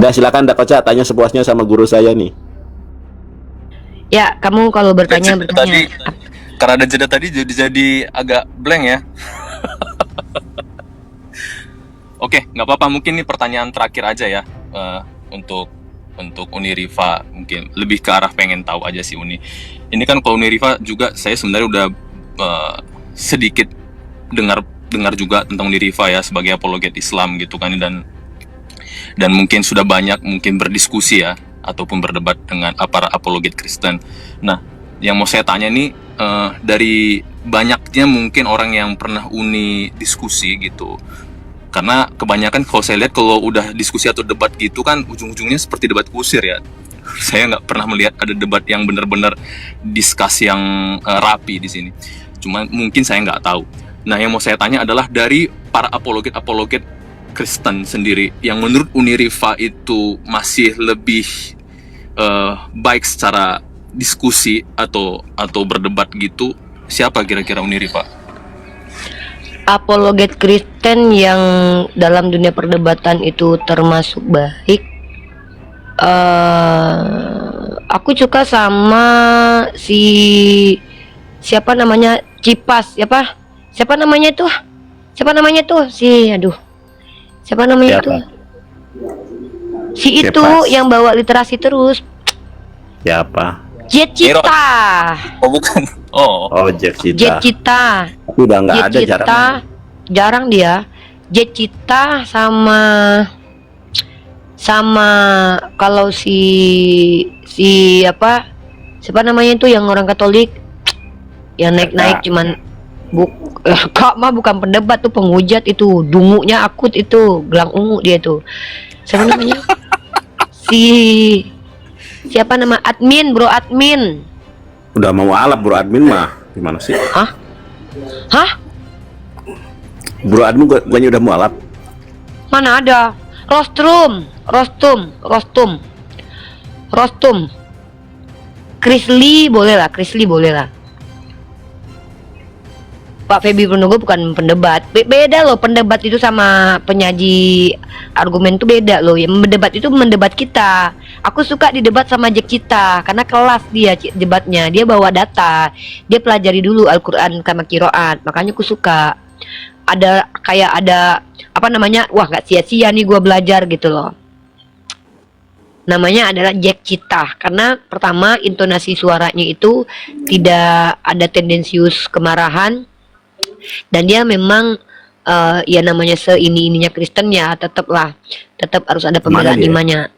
Udah silakan Dak Koca, tanya sepuasnya sama guru saya nih. Ya, kamu kalau bertanya Tadi karena ada jeda tadi jadi agak blank ya. Oke, nggak apa-apa. Mungkin ini pertanyaan terakhir aja ya, untuk Uniriva, mungkin lebih ke arah pengen tahu aja sih Uni. Ini kan kalau Uniriva juga saya sebenarnya udah sedikit dengar juga tentang Uniriva ya sebagai apologet Islam gitu kan, dan mungkin sudah banyak mungkin berdiskusi ya ataupun berdebat dengan para apologet Kristen. Nah, yang mau saya tanya nih, dari banyaknya mungkin orang yang pernah Uni diskusi gitu, karena kebanyakan kalau saya lihat kalau udah diskusi atau debat gitu kan ujung-ujungnya seperti debat kusir ya. Saya nggak pernah melihat ada debat yang benar-benar diskus yang rapi di sini. Cuma mungkin saya nggak tahu. Nah, yang mau saya tanya adalah dari para apologet Kristen sendiri yang menurut Uniriva itu masih lebih baik secara diskusi atau berdebat gitu, siapa kira-kira Uniriva? apologet Kristen yang dalam dunia perdebatan itu termasuk baik. Aku suka sama siapa namanya, Cipas, siapa namanya tuh siapa namanya Siapa? tuh si itu Cipas. yang bawa literasi terus, Siapa? Jet Cita. Oh bukan. Oh. Oh, Jet Jet Cita. Cita. Tapi udah nggak Jet ada, Cita, jarang dia. Jet Cita sama kalau siapa namanya itu yang orang Katolik yang naik-naik cuman Kak mah bukan pendebat tuh, penghujat itu, dungunya akut itu, gelang ungu dia tuh. Siapa namanya? Siapa nama admin, bro admin. Udah mau alap bro admin mah. Gimana sih? Hah? Bro admin guanya udah mau alap. Mana ada? Rostum. Krisli boleh lah. Pak Feby Purnomo bukan pendebat. Beda loh, pendebat itu sama penyaji argumen itu beda loh. Yang mendebat itu mendebat kita. Aku suka didebat sama Jack Cita karena kelas dia debatnya. Dia bawa data. Dia pelajari dulu Al-Qur'an sama Qiraat. Makanya aku suka. Ada apa namanya? Wah, nggak sia-sia nih gua belajar gitu loh. Namanya adalah Jack Cita karena pertama intonasi suaranya itu tidak ada tendensius kemarahan. Dan dia memang ya namanya ininya Kristen ya, tetap harus ada pembelaan imannya.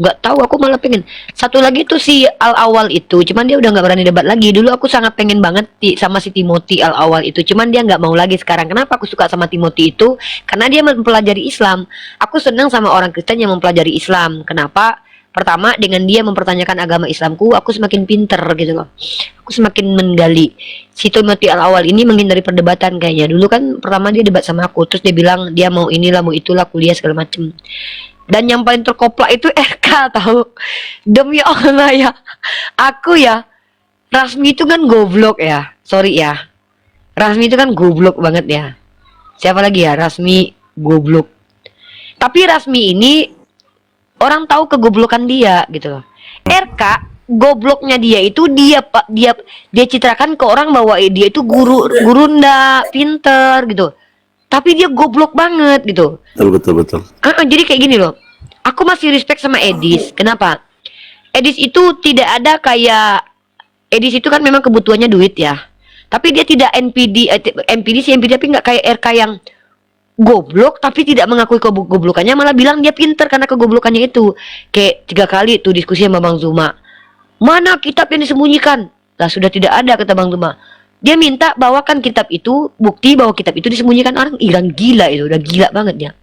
Nggak tahu, aku malah pengen satu lagi tuh si Al-Awal itu, cuman dia udah nggak berani debat lagi. Dulu aku sangat pengen banget sama si Timothy Al-Awal itu, cuman dia nggak mau lagi sekarang. Kenapa aku suka sama Timothy itu? Karena dia mempelajari Islam. Aku senang sama orang Kristen yang mempelajari Islam. Kenapa? Pertama, dengan dia mempertanyakan agama Islamku, aku semakin pinter gitu loh. Aku semakin menggali. Si Timothy Al-Awal ini menghindari perdebatan kayaknya. Dulu kan pertama dia debat sama aku, terus dia bilang dia mau inilah, mau itulah, kuliah segala macem. Dan yang paling terkoplak itu RK tahu. Demi Allah ya. Aku ya, Rasmi itu kan goblok ya. Sorry ya. Rasmi itu kan goblok banget ya. Siapa lagi ya? Rasmi goblok. Tapi Rasmi ini orang tahu kegoblokan dia gitu loh. RK gobloknya dia itu dia citrakan ke orang bahwa dia itu gurunda, pinter gitu. Tapi dia goblok banget gitu. Betul. Jadi kayak gini loh. Aku masih respect sama Edis. Kenapa? Edis itu tidak ada kayak Edis itu kan memang kebutuhannya duit ya. Tapi dia tidak NPD tapi nggak kayak RK yang goblok tapi tidak mengakui kegoblokannya, malah bilang dia pinter karena kegoblokannya itu. Kayak 3 kali tuh diskusi sama Bang Zuma. Mana kitab yang disembunyikan? Lah sudah tidak ada, kata Bang Zuma. Dia minta bawakan kitab itu, bukti bahwa kitab itu disembunyikan orang. Iran gila itu, udah gila banget ya.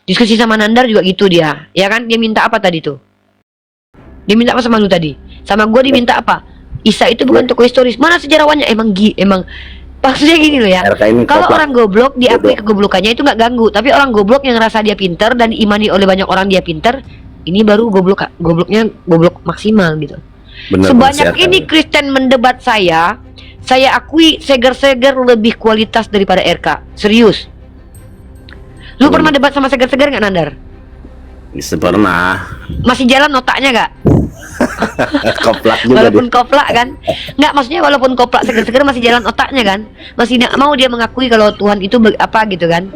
Diskusi sama Nandar juga gitu dia. Ya kan, dia minta apa tadi tuh? Dia minta apa sama lu tadi? Sama gua diminta apa? Isa itu bukan tokoh historis. Mana sejarawannya? Emang maksudnya gini loh ya. Kalau orang goblok diakui kegoblokannya itu nggak ganggu, tapi orang goblok yang ngerasa dia pinter dan diimani oleh banyak orang dia pinter, ini baru gobloknya goblok maksimal gitu. Sebanyak ini Kristen mendebat saya akui Seger-Seger lebih kualitas daripada RK. Serius. Lu pernah debat sama Seger-Seger nggak, Nandar? Pernah. Masih jalan otaknya gak? Koplak juga Walaupun dia. koplak kan? Nggak, maksudnya walaupun koplak seger-seger masih jalan otaknya kan? Masih nggak mau dia mengakui kalau Tuhan itu apa gitu kan?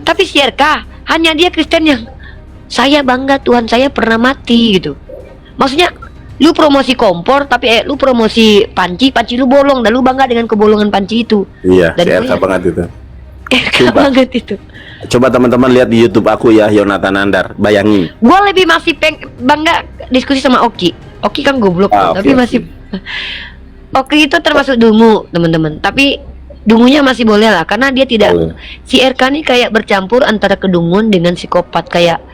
Tapi si RK hanya dia Kristen yang saya bangga Tuhan saya pernah mati gitu. Maksudnya lu promosi kompor tapi lu promosi panci lu bolong dan lu bangga dengan kebolongan panci itu. Iya, Dan si RK banget itu. RK Sumpah. banget itu. Coba teman-teman lihat di YouTube aku ya, Yonatan Nandar. Bayangin. Gue lebih masih bangga diskusi sama Oki. Oki kan goblok tuh, tapi Oke, masih Oki itu termasuk dungu teman-teman. Tapi dungunya masih boleh lah karena dia tidak Boleh. si RK ini kayak bercampur antara kedunguan dengan psikopat. Kayak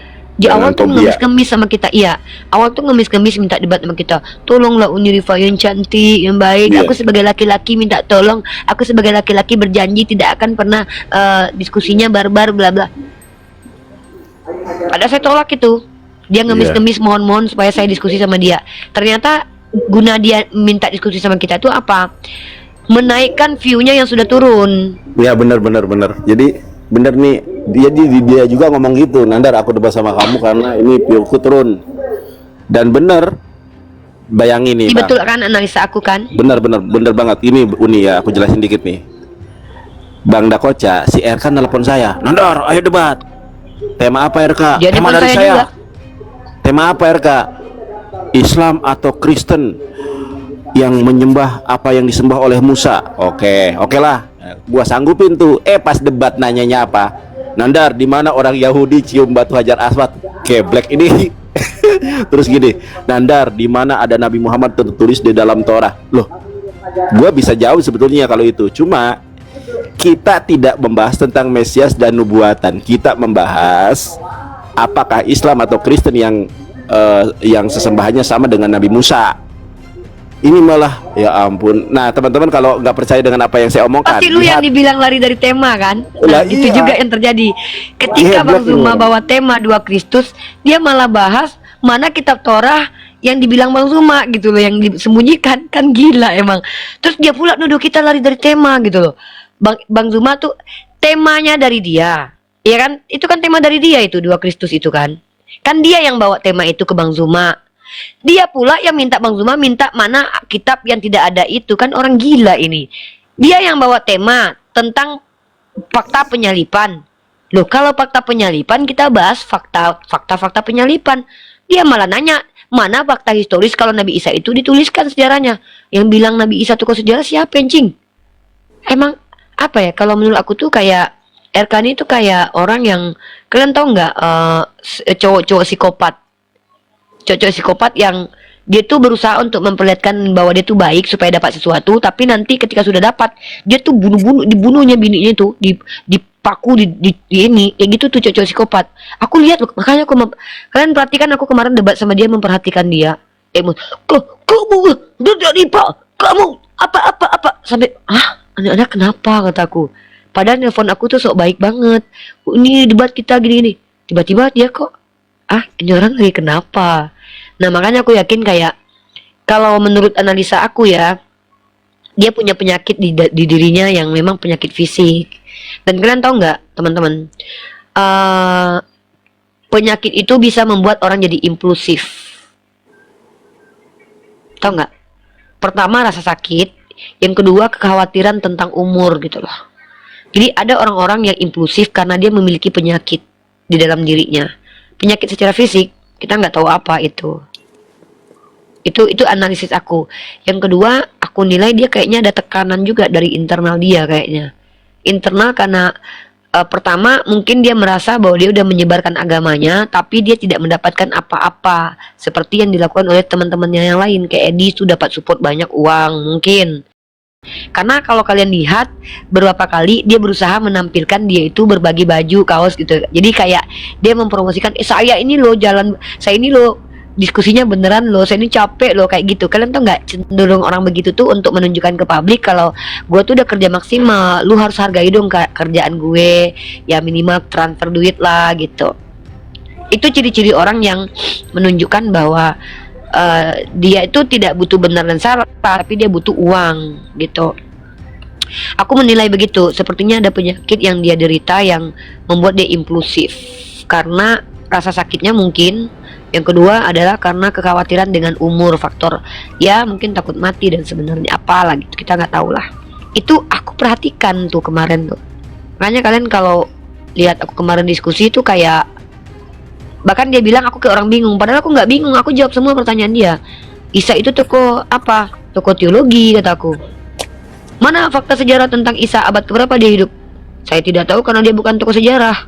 di Dengan awal tuh fobia. ngemis-ngemis sama kita. Iya, awal tuh ngemis-ngemis minta debat sama kita. Tolonglah Unirifa yang cantik, yang baik. Iya. Aku sebagai laki-laki minta tolong. Aku sebagai laki-laki berjanji tidak akan pernah diskusinya barbar bla bla. Padahal saya tolak itu. Dia ngemis-ngemis mohon-mohon supaya saya diskusi sama dia. Ternyata guna dia minta diskusi sama kita itu apa? Menaikkan view-nya yang sudah turun. Ya benar. Jadi benar nih, dia juga ngomong gitu. Nandar, aku debat sama kamu karena ini view-ku turun. Dan benar. Bayangin nih, Ini Bang. betul kan analisa aku kan? Benar banget. Ini Uni ya, aku jelasin dikit nih. Bang Dakoca, si RK nelpon saya. Nandar, ayo debat. Tema apa RK? Dia Tema nelpon dari saya saya. juga. Tema apa RK? Islam atau Kristen yang menyembah apa yang disembah oleh Musa. Oke lah. Gua sanggupin tuh. Pas debat nanyanya apa? Nandar, di mana orang Yahudi cium batu Hajar Aswad? Black ini. Terus gini, Nandar, di mana ada Nabi Muhammad tertulis di dalam Torah? Loh, gua bisa jawab sebetulnya kalau itu. Cuma kita tidak membahas tentang Mesias dan nubuatan. Kita membahas apakah Islam atau Kristen yang sesembahannya sama dengan Nabi Musa. Ini malah, ya ampun. Nah teman-teman, kalau nggak percaya dengan apa yang saya omongkan, Pasti lu yang lihat. dibilang lari dari tema kan? Nah, Lah, itu iya. juga yang terjadi. Ketika Iya, Bang betul. Zuma bawa tema 2 Kristus, dia malah bahas mana kitab Torah yang dibilang Bang Zuma gitu loh, yang disembunyikan. Kan gila emang. Terus dia pula nuduh kita lari dari tema gitu loh. Bang Zuma tuh temanya dari dia. Ya kan? Itu kan tema dari dia itu 2 Kristus itu kan. Kan dia yang bawa tema itu ke Bang Zuma. Dia pula yang minta Bang Zuma minta mana kitab yang tidak ada itu. Kan orang gila ini. Dia yang bawa tema tentang fakta penyalipan. Loh, kalau fakta penyalipan kita bahas fakta penyalipan. Dia malah nanya mana fakta historis kalau Nabi Isa itu dituliskan sejarahnya. Yang bilang Nabi Isa tokoh sejarah siapa, Encing? Emang apa ya, kalau menurut aku tuh kayak Erkani itu kayak orang yang, kalian tahu nggak, cowok-cowok psikopat yang dia tuh berusaha untuk memperlihatkan bahwa dia tuh baik supaya dapat sesuatu, tapi nanti ketika sudah dapat dia tuh dibunuhnya bininya itu, dipaku di ini kayak gitu tuh cowok psikopat. Aku lihat, makanya kalian perhatikan, aku kemarin debat sama dia, memperhatikan dia. Kamu dari Pak, kamu apa sampai anak-anak kenapa, kataku. Padahal nelfon aku tuh sok baik banget. Ini debat kita gini-gini. Tiba-tiba dia kok, ini orang lagi kenapa? Nah makanya aku yakin kayak, kalau menurut analisa aku ya, dia punya penyakit di dirinya yang memang penyakit fisik. Dan kalian tahu nggak teman-teman, penyakit itu bisa membuat orang jadi impulsif. Tahu nggak? Pertama rasa sakit, yang kedua kekhawatiran tentang umur gitu loh. Jadi ada orang-orang yang impulsif karena dia memiliki penyakit di dalam dirinya. Penyakit secara fisik kita nggak tahu apa itu. Itu analisis aku. Yang kedua, aku nilai dia kayaknya ada tekanan juga dari internal dia kayaknya. Internal karena pertama mungkin dia merasa bahwa dia udah menyebarkan agamanya, tapi dia tidak mendapatkan apa-apa seperti yang dilakukan oleh teman-temannya yang lain. Kayak Edi tuh dapat support banyak uang mungkin. Karena kalau kalian lihat beberapa kali dia berusaha menampilkan dia itu berbagi baju, kaos gitu. Jadi kayak dia mempromosikan, saya ini loh jalan, saya ini loh diskusinya beneran loh, saya ini capek loh, kayak gitu. Kalian tuh nggak cenderung orang begitu tuh untuk menunjukkan ke publik kalau gue tuh udah kerja maksimal, lu harus hargai dong kerjaan gue, ya minimal transfer duit lah gitu. Itu ciri-ciri orang yang menunjukkan bahwa dia itu tidak butuh benar dan salah, tapi dia butuh uang gitu. Aku menilai begitu. Sepertinya ada penyakit yang dia derita yang membuat dia impulsif. Karena rasa sakitnya mungkin. Yang kedua adalah karena kekhawatiran dengan umur, faktor ya mungkin takut mati dan sebenarnya apalah gitu, kita nggak tahu lah. Itu aku perhatikan tuh kemarin tuh. Makanya kalian kalau lihat aku kemarin diskusi itu kayak, bahkan dia bilang aku kayak orang bingung, padahal aku nggak bingung, aku jawab semua pertanyaan dia. Isa itu tokoh apa? Tokoh teologi, kataku. Mana fakta sejarah tentang Isa, abad keberapa dia hidup? Saya tidak tahu karena dia bukan tokoh sejarah.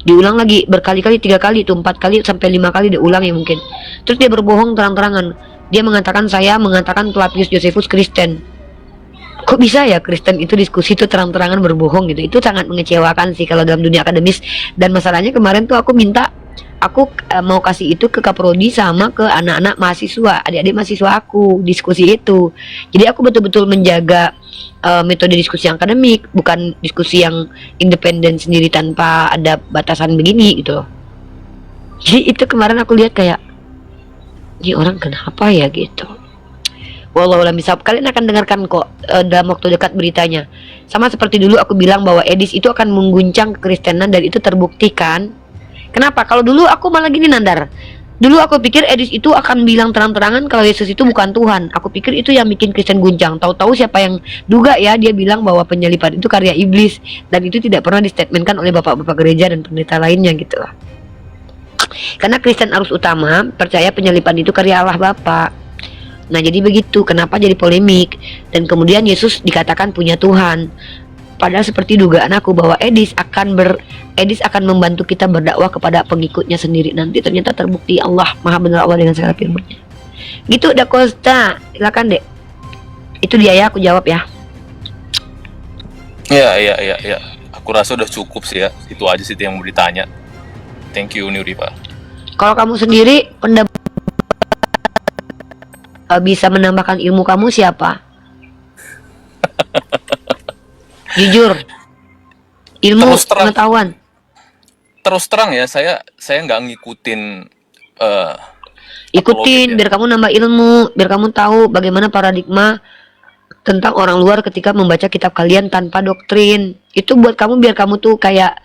Diulang lagi berkali-kali, 3 kali itu 4 kali sampai 5 kali diulang ya mungkin. Terus dia berbohong terang-terangan. Dia mengatakan saya mengatakan Flavius Josephus Kristen. Kok bisa ya Kristen itu diskusi itu terang-terangan berbohong gitu? Itu sangat mengecewakan sih kalau dalam dunia akademis. Dan masalahnya kemarin tuh aku minta, aku mau kasih itu ke Kaprodi sama ke anak-anak mahasiswa, adik-adik mahasiswa aku diskusi itu. Jadi aku betul-betul menjaga metode diskusi yang akademik, bukan diskusi yang independen sendiri tanpa ada batasan begini gitu loh. Jadi itu kemarin aku lihat kayak, ini orang kenapa ya gitu. Wallahualam bisawab, kalian akan dengarkan kok dalam waktu dekat beritanya. Sama seperti dulu aku bilang bahwa Edis itu akan mengguncang kekristenan dan itu terbuktikan. Kenapa? Kalau dulu aku malah gini Nandar. Dulu aku pikir Edis itu akan bilang terang-terangan kalau Yesus itu bukan Tuhan. Aku pikir itu yang bikin Kristen guncang. Tahu-tahu siapa yang duga ya, dia bilang bahwa penyalipan itu karya iblis dan itu tidak pernah distatementkan oleh bapak-bapak gereja dan pendeta lainnya gitu lah. Karena Kristen arus utama percaya penyalipan itu karya Allah Bapa. Nah jadi begitu, kenapa jadi polemik. Dan kemudian Yesus dikatakan punya Tuhan. Padahal seperti dugaan aku bahwa Edis akan membantu kita berdakwah kepada pengikutnya sendiri. Nanti ternyata terbukti Allah Maha benar Allah dengan segala firman-Nya. Gitu Da Costa, silakan Dek. Itu dia ya, aku jawab ya. Ya. Aku rasa udah cukup sih ya. Itu aja sih yang mau ditanya. Thank you Nurifa. Kalau kamu sendiri pendapat bisa menambahkan ilmu kamu siapa? Jujur, ilmu Terus terang. pengetahuan. Terus terang ya, saya nggak ngikutin Ikutin apologet ya. biar kamu nambah ilmu, biar kamu tahu bagaimana paradigma tentang orang luar ketika membaca kitab kalian tanpa doktrin. Itu buat kamu biar kamu tuh kayak,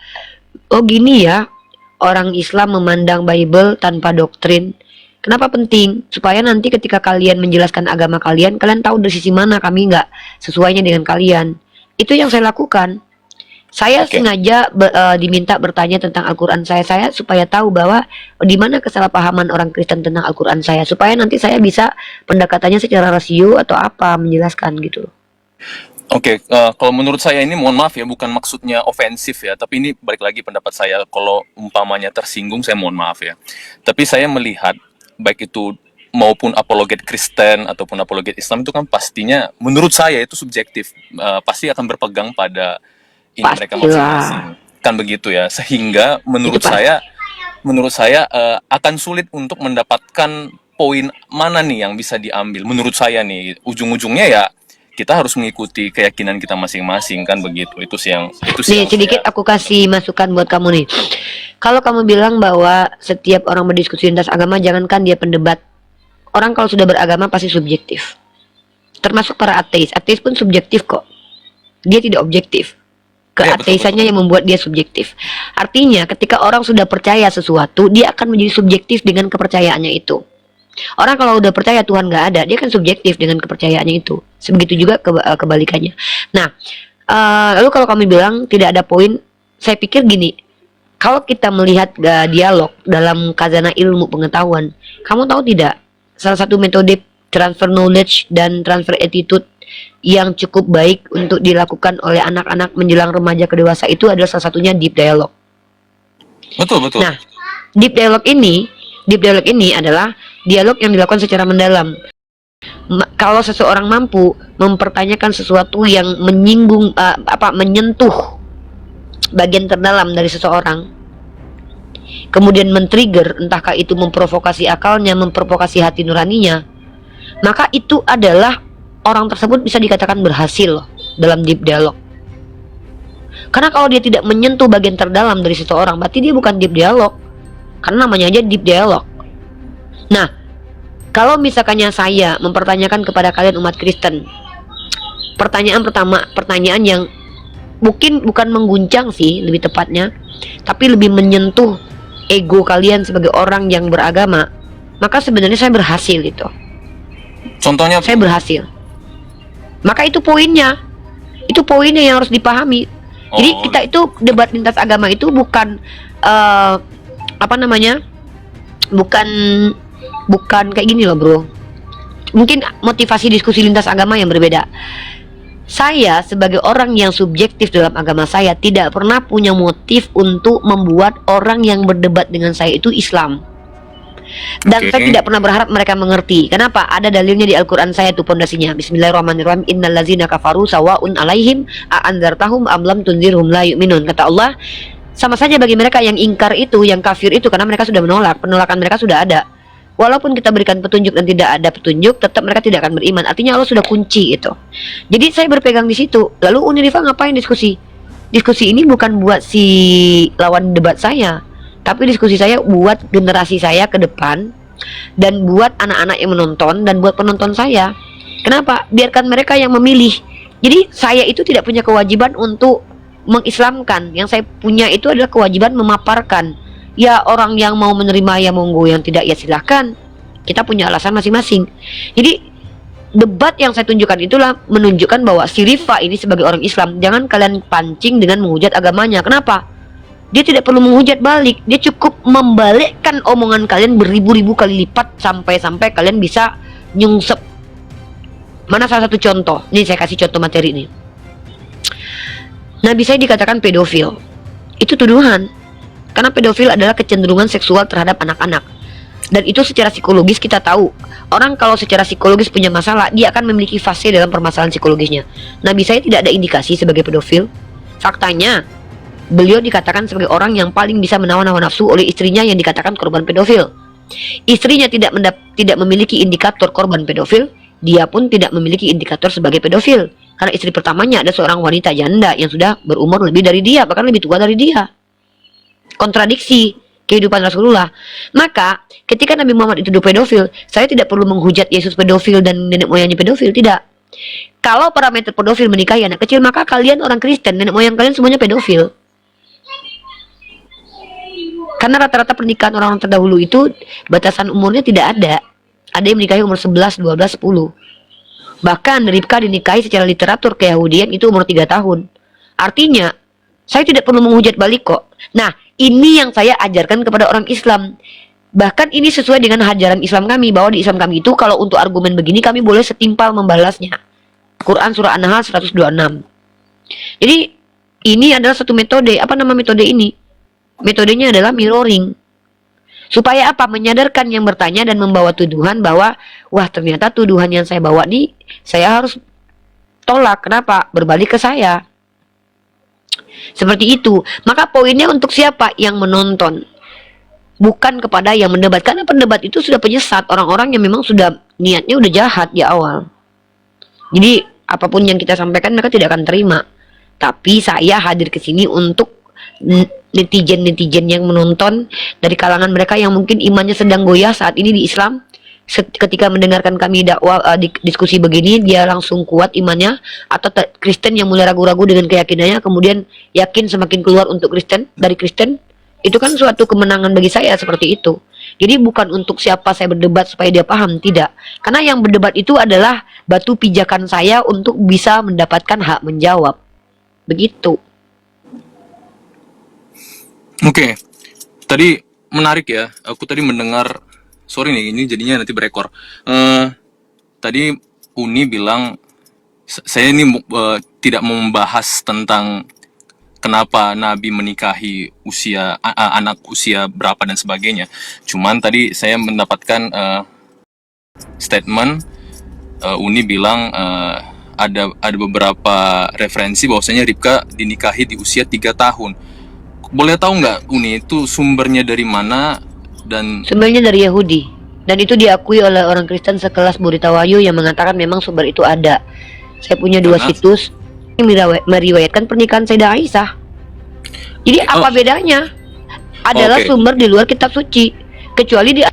oh gini ya, orang Islam memandang Bible tanpa doktrin. Kenapa penting? Supaya nanti ketika kalian menjelaskan agama kalian, kalian tahu dari sisi mana kami nggak sesuainya dengan kalian. Itu yang saya lakukan. Saya sengaja diminta bertanya tentang Al-Quran saya supaya tahu bahwa di mana kesalahpahaman orang Kristen tentang Al-Quran saya, supaya nanti saya bisa pendekatannya secara rasio atau apa menjelaskan gitu. Oke, kalau menurut saya ini mohon maaf ya, bukan maksudnya ofensif ya, tapi ini balik lagi pendapat saya. Kalau umpamanya tersinggung, saya mohon maaf ya. Tapi saya melihat baik itu maupun apologet Kristen ataupun apologet Islam itu kan pastinya menurut saya itu subjektif, pasti akan berpegang pada ini mereka masing-masing, kan begitu ya, sehingga menurut saya akan sulit untuk mendapatkan poin mana nih yang bisa diambil. Menurut saya nih ujung-ujungnya ya kita harus mengikuti keyakinan kita masing-masing, kan begitu. Itu sih yang sedikit aku kasih masukan buat kamu nih. Kalau kamu bilang bahwa setiap orang berdiskusi lintas agama, jangankan dia pendebat, orang kalau sudah beragama pasti subjektif. Termasuk para ateis. Ateis pun subjektif kok. Dia tidak objektif. Keateisannya yang membuat dia subjektif. Artinya ketika orang sudah percaya sesuatu, dia akan menjadi subjektif dengan kepercayaannya itu. Orang kalau udah percaya Tuhan nggak ada, dia kan subjektif dengan kepercayaannya itu. Sebegitu juga kebalikannya. Nah, lalu kalau kami bilang tidak ada poin, saya pikir gini. Kalau kita melihat dialog dalam khazanah ilmu pengetahuan, kamu tahu tidak? Salah satu metode transfer knowledge dan transfer attitude yang cukup baik untuk dilakukan oleh anak-anak menjelang remaja ke dewasa itu adalah salah satunya deep dialogue. Betul. Nah, deep dialogue ini adalah dialog yang dilakukan secara mendalam. Kalau seseorang mampu mempertanyakan sesuatu yang menyinggung menyentuh bagian terdalam dari seseorang, kemudian men-trigger, entahkah itu memprovokasi akalnya, memprovokasi hati nuraninya, maka itu adalah orang tersebut bisa dikatakan berhasil loh dalam deep dialogue. Karena kalau dia tidak menyentuh bagian terdalam dari seseorang, berarti dia bukan deep dialogue. Karena namanya aja deep dialogue. Nah, kalau misalkannya saya mempertanyakan kepada kalian umat Kristen, pertanyaan pertama, pertanyaan yang mungkin bukan mengguncang sih lebih tepatnya, tapi lebih menyentuh ego kalian sebagai orang yang beragama, maka sebenarnya saya berhasil gitu. Contohnya Saya berhasil. Maka itu poinnya. Itu poinnya yang harus dipahami. Jadi Oh. kita itu debat lintas agama itu bukan apa namanya? Bukan kayak gini loh, Bro. Mungkin motivasi diskusi lintas agama yang berbeda. Saya sebagai orang yang subjektif dalam agama saya tidak pernah punya motif untuk membuat orang yang berdebat dengan saya itu Islam. Dan Oke. saya tidak pernah berharap mereka mengerti. Kenapa? Ada dalilnya di Al-Quran saya tuh pondasinya. Bismillahirrahmanirrahim. Innallazina kafaru sawa'un alaihim a'andzartahum am lam tunzirhum la yu'minun. Kata Allah, sama saja bagi mereka yang ingkar itu, yang kafir itu, karena mereka sudah menolak. Penolakan mereka sudah ada. Walaupun kita berikan petunjuk dan tidak ada petunjuk, tetap mereka tidak akan beriman. Artinya Allah sudah kunci itu. Jadi saya berpegang di situ. Lalu Unirifa ngapain diskusi? Diskusi ini bukan buat si lawan debat saya, tapi diskusi saya buat generasi saya ke depan, dan buat anak-anak yang menonton, dan buat penonton saya. Kenapa? Biarkan mereka yang memilih. Jadi saya itu tidak punya kewajiban untuk mengislamkan. Yang saya punya itu adalah kewajiban memaparkan. Ya, orang yang mau menerima ya monggo, yang tidak ya silahkan. Kita punya alasan masing-masing. Jadi debat yang saya tunjukkan itulah menunjukkan bahwa si Rifa ini sebagai orang Islam, jangan kalian pancing dengan menghujat agamanya. Kenapa? Dia tidak perlu menghujat balik. Dia cukup membalikkan omongan kalian beribu-ribu kali lipat sampai kalian bisa nyungsep. Mana salah satu contoh? Nih saya kasih contoh materi ini. Nabi saya dikatakan pedofil. Itu tuduhan. Karena pedofil adalah kecenderungan seksual terhadap anak-anak. Dan itu secara psikologis kita tahu. Orang kalau secara psikologis punya masalah, dia akan memiliki fase dalam permasalahan psikologisnya. Nabi saya tidak ada indikasi sebagai pedofil. Faktanya, beliau dikatakan sebagai orang yang paling bisa menawan hawa nafsu oleh istrinya yang dikatakan korban pedofil. Istrinya tidak memiliki indikator korban pedofil, dia pun tidak memiliki indikator sebagai pedofil. Karena istri pertamanya ada seorang wanita janda yang sudah berumur lebih dari dia, bahkan lebih tua dari dia. Kontradiksi kehidupan Rasulullah. Maka ketika Nabi Muhammad itu pedofil, saya tidak perlu menghujat Yesus pedofil dan nenek moyangnya pedofil, tidak. Kalau parameter pedofil menikahi anak kecil, maka kalian orang Kristen, nenek moyang kalian semuanya pedofil. Karena rata-rata pernikahan orang-orang terdahulu itu batasan umurnya tidak ada. Ada yang menikahi umur 11, 12, 10. Bahkan Ribka dinikahi secara literatur keyahudian itu umur 3 tahun. Artinya, saya tidak perlu menghujat balik kok. Nah, ini yang saya ajarkan kepada orang Islam. Bahkan ini sesuai dengan ajaran Islam kami, bahwa di Islam kami itu kalau untuk argumen begini kami boleh setimpal membalasnya. Quran surah An-Nahl 126. Jadi ini adalah satu metode. Apa nama metode ini? Metodenya adalah mirroring. Supaya apa? Menyadarkan yang bertanya dan membawa tuduhan bahwa wah, ternyata tuduhan yang saya bawa nih saya harus tolak. Kenapa? Berbalik ke saya. Seperti itu. Maka poinnya untuk siapa? Yang menonton, bukan kepada yang mendebat. Karena pendebat itu sudah penyesat, orang-orang yang memang sudah niatnya udah jahat di awal. Jadi apapun yang kita sampaikan mereka tidak akan terima. Tapi saya hadir ke sini untuk netizen-netizen yang menonton, dari kalangan mereka yang mungkin imannya sedang goyah saat ini di Islam. Ketika mendengarkan kami dakwah diskusi begini, dia langsung kuat imannya. Atau Kristen yang mulai ragu-ragu dengan keyakinannya, kemudian yakin semakin keluar untuk Kristen, dari Kristen. Itu kan suatu kemenangan bagi saya seperti itu. Jadi bukan untuk siapa saya berdebat supaya dia paham, tidak. Karena yang berdebat itu adalah batu pijakan saya untuk bisa mendapatkan hak menjawab. Begitu. Oke. Tadi menarik ya. Aku tadi mendengar, sorry nih, ini jadinya nanti berekor. Tadi Uni bilang, saya ini tidak mau membahas tentang kenapa Nabi menikahi anak usia berapa dan sebagainya. Cuman tadi saya mendapatkan statement Uni bilang ada beberapa referensi bahwasanya Ribka dinikahi di usia 3 tahun. Boleh tahu nggak Uni itu sumbernya dari mana? Dan Sumbernya dari Yahudi. Dan itu diakui oleh orang Kristen sekelas Burita Wahyu yang mengatakan memang sumber itu ada. Saya punya 2 situs yang meriwayatkan pernikahan Sayyidah Aisyah. Jadi apa bedanya? Adalah sumber di luar kitab suci. Kecuali di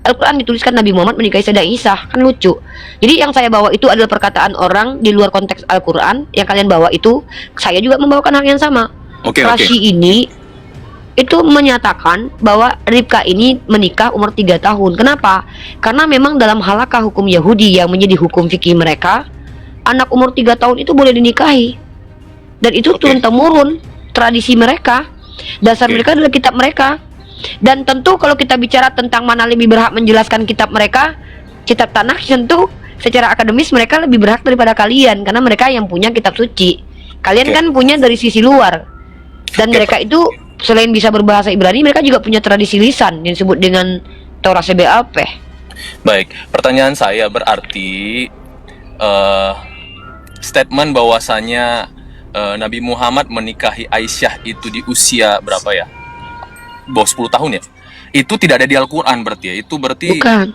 Al-Quran dituliskan Nabi Muhammad menikahi Sayyidah Aisyah. Kan lucu. Jadi yang saya bawa itu adalah perkataan orang di luar konteks Al-Quran. Yang kalian bawa itu, saya juga membawakan hal yang sama. Rashi ini itu menyatakan bahwa Ribka ini menikah umur 3 tahun. Kenapa? Karena memang dalam halakah hukum Yahudi yang menjadi hukum fikih mereka, anak umur 3 tahun itu boleh dinikahi. Dan itu turun-temurun tradisi mereka. Dasar mereka adalah kitab mereka. Dan tentu kalau kita bicara tentang mana lebih berhak menjelaskan kitab mereka, kitab Tanakh, tentu secara akademis mereka lebih berhak daripada kalian, karena mereka yang punya kitab suci. Kalian kan punya dari sisi luar. Dan mereka itu selain bisa berbahasa Ibrani, mereka juga punya tradisi lisan yang disebut dengan Torah Shebe'al Peh. Baik, pertanyaan saya berarti statement bahwasanya Nabi Muhammad menikahi Aisyah itu di usia berapa ya? Bawah 10 tahun ya? Itu tidak ada di Al-Quran berarti ya? Itu berarti... Bukan.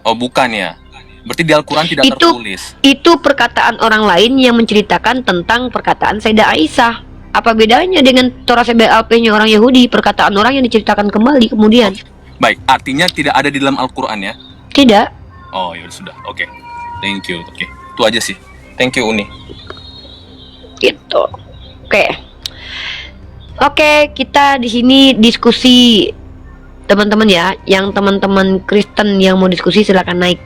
Oh bukan ya? Berarti di Al-Quran tidak tertulis. Itu perkataan orang lain yang menceritakan tentang perkataan Sayyidah Aisyah. Apa bedanya dengan Torah Shebe'al Peh-nya orang Yahudi, perkataan orang yang diceritakan kembali kemudian? Baik, artinya tidak ada di dalam Al-Quran ya? Tidak. Oh ya sudah, oke. Thank you. Oke, itu aja sih. Thank you Uni. Gitu. Oke, kita di sini diskusi teman-teman ya. Yang teman-teman Kristen yang mau diskusi silakan naik.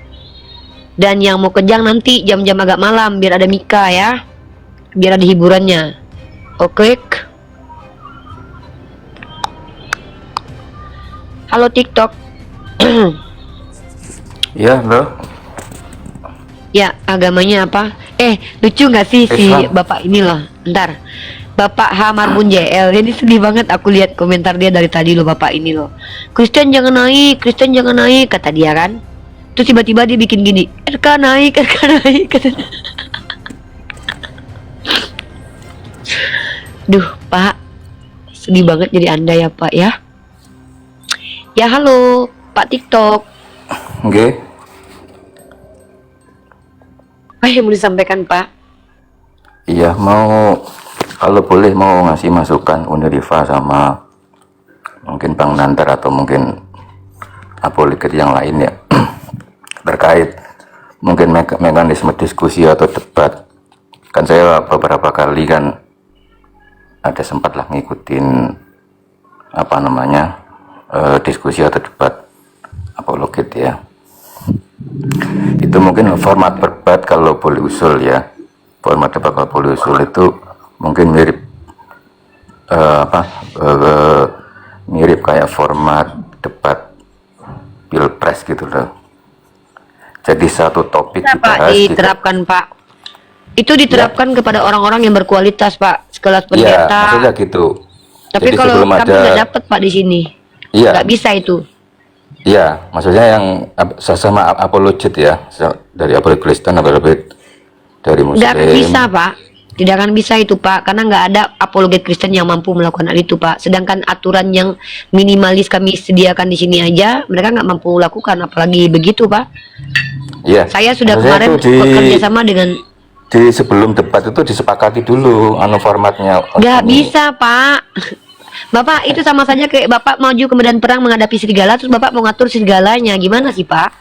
Dan yang mau kejang nanti jam-jam agak malam biar ada Mika ya. Biar ada hiburannya. Oke. Halo TikTok. Iya, halo. Ya, agamanya apa? Lucu nggak sih si Islam. bapak ini loh. Bentar. Bapak H. Marbun JL. Ini sedih banget aku lihat komentar dia dari tadi loh, bapak ini loh. Kristen jangan naik, Kristen jangan naik, kata dia kan. Terus tiba-tiba dia bikin gini, RK naik, RK naik, kata dia. Duh, Pak. Sedih banget jadi Anda ya, Pak ya. Ya, halo, Pak TikTok. Oke. Apa yang mau disampaikan, Pak? Iya, kalau boleh mau ngasih masukan Uniriva sama mungkin Bang Nantar atau mungkin apologet yang lain ya. Terkait mungkin mekanisme diskusi atau debat. Kan saya beberapa kali kan ada sempatlah ngikutin diskusi atau debat apologet ya. Itu mungkin format debat kalau boleh usul ya. Format debat kalau boleh usul itu mungkin mirip mirip kayak format debat pilpres gitu loh. Jadi satu topik Bisa, Pak, diterapkan, Pak. Itu diterapkan kepada orang-orang yang berkualitas, Pak. Sekelas Iya, pendeta. maksudnya gitu. Tapi Jadi kalau sebelum kami nggak dapat, Pak, di sini. Iya. Nggak bisa itu. Iya, maksudnya yang sesama apologet ya, dari apologet Kristen, apologet dari Muslim. Nggak akan bisa, Pak. Tidak akan bisa itu, Pak. Karena nggak ada apologet Kristen yang mampu melakukan hal itu, Pak. Sedangkan aturan yang minimalis kami sediakan di sini aja, mereka nggak mampu lakukan. Apalagi begitu, Pak. Iya. Saya sudah Maksudnya kemarin itu bekerja sama dengan... di sebelum debat itu disepakati dulu formatnya. Nggak bisa, Pak. Bapak itu sama saja kayak Bapak maju ke medan perang menghadapi serigala, terus Bapak mau ngatur serigalanya. Gimana sih, Pak?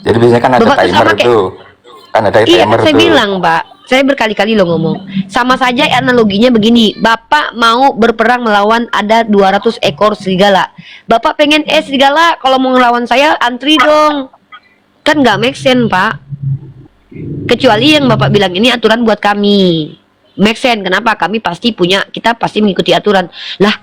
Jadi biasanya kan ada Bapak tuh timer sama itu. Kan ada Iya, timer saya tuh. bilang, Pak. Saya berkali-kali lo ngomong. Sama saja analoginya begini. Bapak mau berperang melawan ada 200 ekor serigala. Bapak pengen, serigala kalau mau ngelawan saya antri dong. Kan nggak make sense, Pak. Kecuali yang Bapak bilang ini aturan buat kami. Make sense. Kenapa? Kita pasti mengikuti aturan. Lah,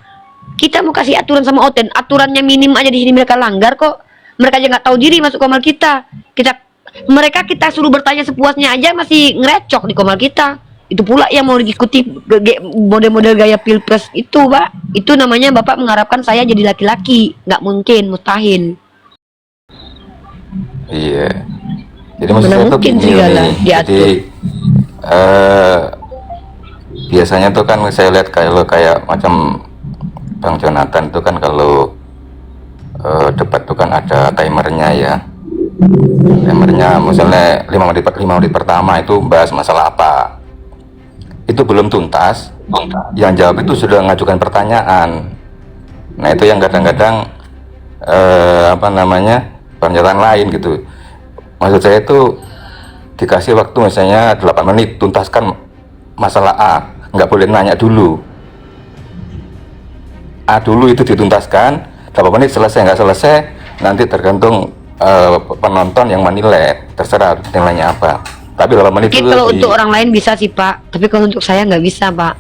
kita mau kasih aturan sama Oten. Aturannya minim aja di sini mereka langgar kok. Mereka aja nggak tahu diri masuk kamar kita. Kita suruh bertanya sepuasnya aja masih ngerecok di kamar kita. Itu pula yang mau diikuti model-model gaya pilpres itu, Pak. Itu namanya Bapak mengharapkan saya jadi laki-laki. Nggak mungkin, mustahil. Iya. Jadi maksudnya itu mungkin gini segala nih. diatur. Jadi biasanya tuh kan saya lihat kayak macam Bang Jonathan itu kan kalau debat tuh kan ada timernya ya. Timernya misalnya 5 menit pertama itu bahas masalah apa. Itu belum tuntas. Yang jawab itu sudah mengajukan pertanyaan. Nah, itu yang kadang-kadang pernyataan lain gitu. Maksud saya itu dikasih waktu misalnya 8 menit tuntaskan masalah A, nggak boleh nanya dulu. A dulu itu dituntaskan, berapa menit selesai nggak selesai, nanti tergantung penonton yang menilai, terserah nilainya apa. Tapi 8 menit Mungkin itu kalau untuk orang lain bisa sih Pak, tapi kalau untuk saya nggak bisa Pak.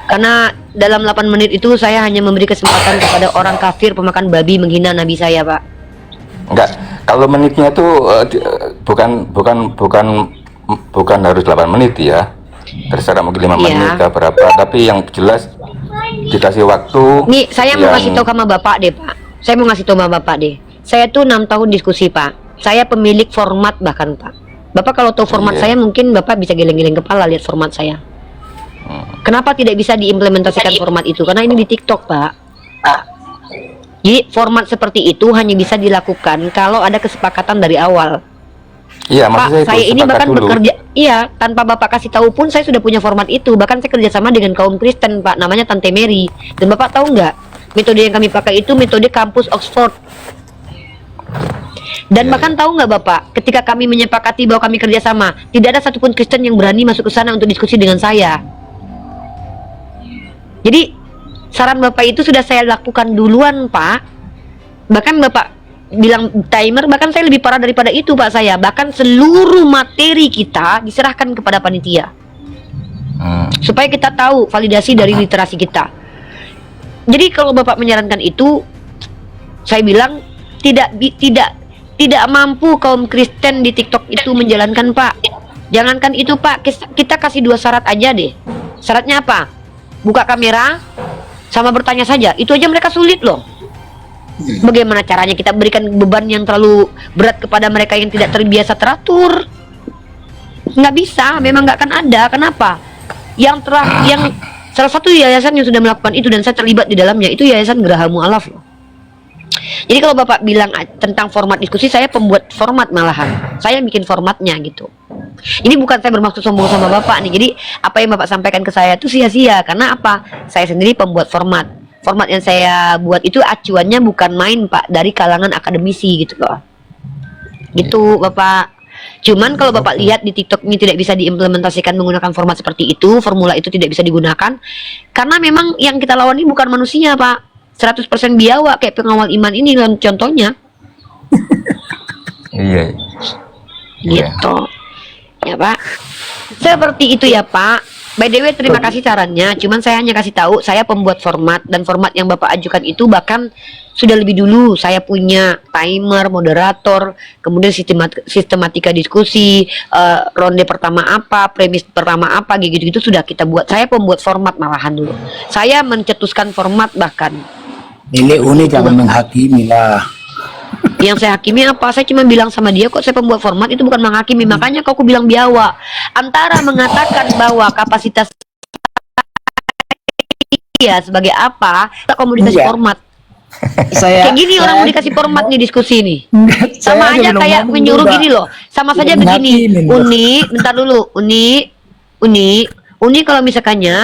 Karena dalam 8 menit itu saya hanya memberi kesempatan kepada orang kafir pemakan babi menghina nabi saya Pak. Enggak, kalau menitnya itu bukan harus 8 menit ya. Terserah mungkin 5 Iya. menit kah berapa, tapi yang jelas dikasih waktu. Nih saya mau yang- ngasih tahu sama Bapak deh Pak. Saya mau ngasih tahu sama Bapak deh. Saya tuh 6 tahun diskusi Pak. Saya pemilik format bahkan Pak. Bapak kalau tahu format Iya. saya mungkin Bapak bisa geleng-geleng kepala lihat format saya. Kenapa tidak bisa diimplementasikan format itu? Karena ini di TikTok Pak. Jadi format seperti itu hanya bisa dilakukan kalau ada kesepakatan dari awal. Iya, Pak, maksud saya ini sepakat bahkan dulu. bekerja, iya, tanpa Bapak kasih tahu pun saya sudah punya format itu. Bahkan saya kerjasama dengan kaum Kristen, Pak, namanya Tante Mary. Dan Bapak tahu nggak, metode yang kami pakai itu metode kampus Oxford. Dan Iya, bahkan tahu nggak Bapak, ketika kami menyepakati bahwa kami kerjasama, tidak ada satupun Kristen yang berani masuk ke sana untuk diskusi dengan saya. Jadi, saran Bapak itu sudah saya lakukan duluan, Pak. Bahkan Bapak bilang timer, bahkan saya lebih parah daripada itu Pak saya. Bahkan seluruh materi kita diserahkan kepada panitia supaya kita tahu validasi dari literasi kita. Jadi kalau Bapak menyarankan itu, saya bilang tidak mampu kaum Kristen di TikTok itu menjalankan Pak. Jangankan itu Pak, kita kasih 2 syarat aja deh. Syaratnya apa? Buka kamera sama bertanya saja. Itu aja mereka sulit loh. Bagaimana caranya kita berikan beban yang terlalu berat kepada mereka yang tidak terbiasa teratur? Nggak bisa, memang nggak akan ada. Kenapa? Yang salah satu yayasan yang sudah melakukan itu dan saya terlibat di dalamnya itu Yayasan Geraha Mu'alaf loh. Jadi kalau Bapak bilang tentang format diskusi, saya pembuat format malahan. Saya bikin formatnya gitu. Ini bukan saya bermaksud sombong sama Bapak nih. Jadi apa yang Bapak sampaikan ke saya itu sia-sia. Karena apa? Saya sendiri pembuat format. Format yang saya buat itu acuannya bukan main Pak, dari kalangan akademisi gitu loh. Gitu Bapak. Cuman kalau Bapak lihat di TikTok ini tidak bisa diimplementasikan menggunakan format seperti itu, formula itu tidak bisa digunakan. Karena memang yang kita lawan ini bukan manusia Pak. 100% biawak kayak pengawal iman ini contohnya. Iya. Gitu. Ya Pak. Seperti itu ya Pak. By the way, terima kasih sarannya. Cuman saya hanya kasih tahu, saya pembuat format dan format yang Bapak ajukan itu bahkan sudah lebih dulu. Saya punya timer, moderator, kemudian sistematika diskusi, ronde pertama apa, premis pertama apa, gitu-gitu sudah kita buat. Saya pembuat format malahan dulu. Saya mencetuskan format bahkan. Ini Uni jangan menghakimi lah. Yang saya hakimi apa? Saya cuma bilang sama dia kok saya pembuat format itu bukan menghakimi. Makanya kok aku bilang biawa. Antara mengatakan bahwa kapasitas dia sebagai apa, kita komunikasi Iya. format. Saya Kayak gini orang mau dikasih format nih diskusi nih. Sama saya aja belum kayak ngomong menyuruh juga. gini loh. Sama saja Belum begini. ngakimin loh. Bentar dulu. Uni kalau misalkannya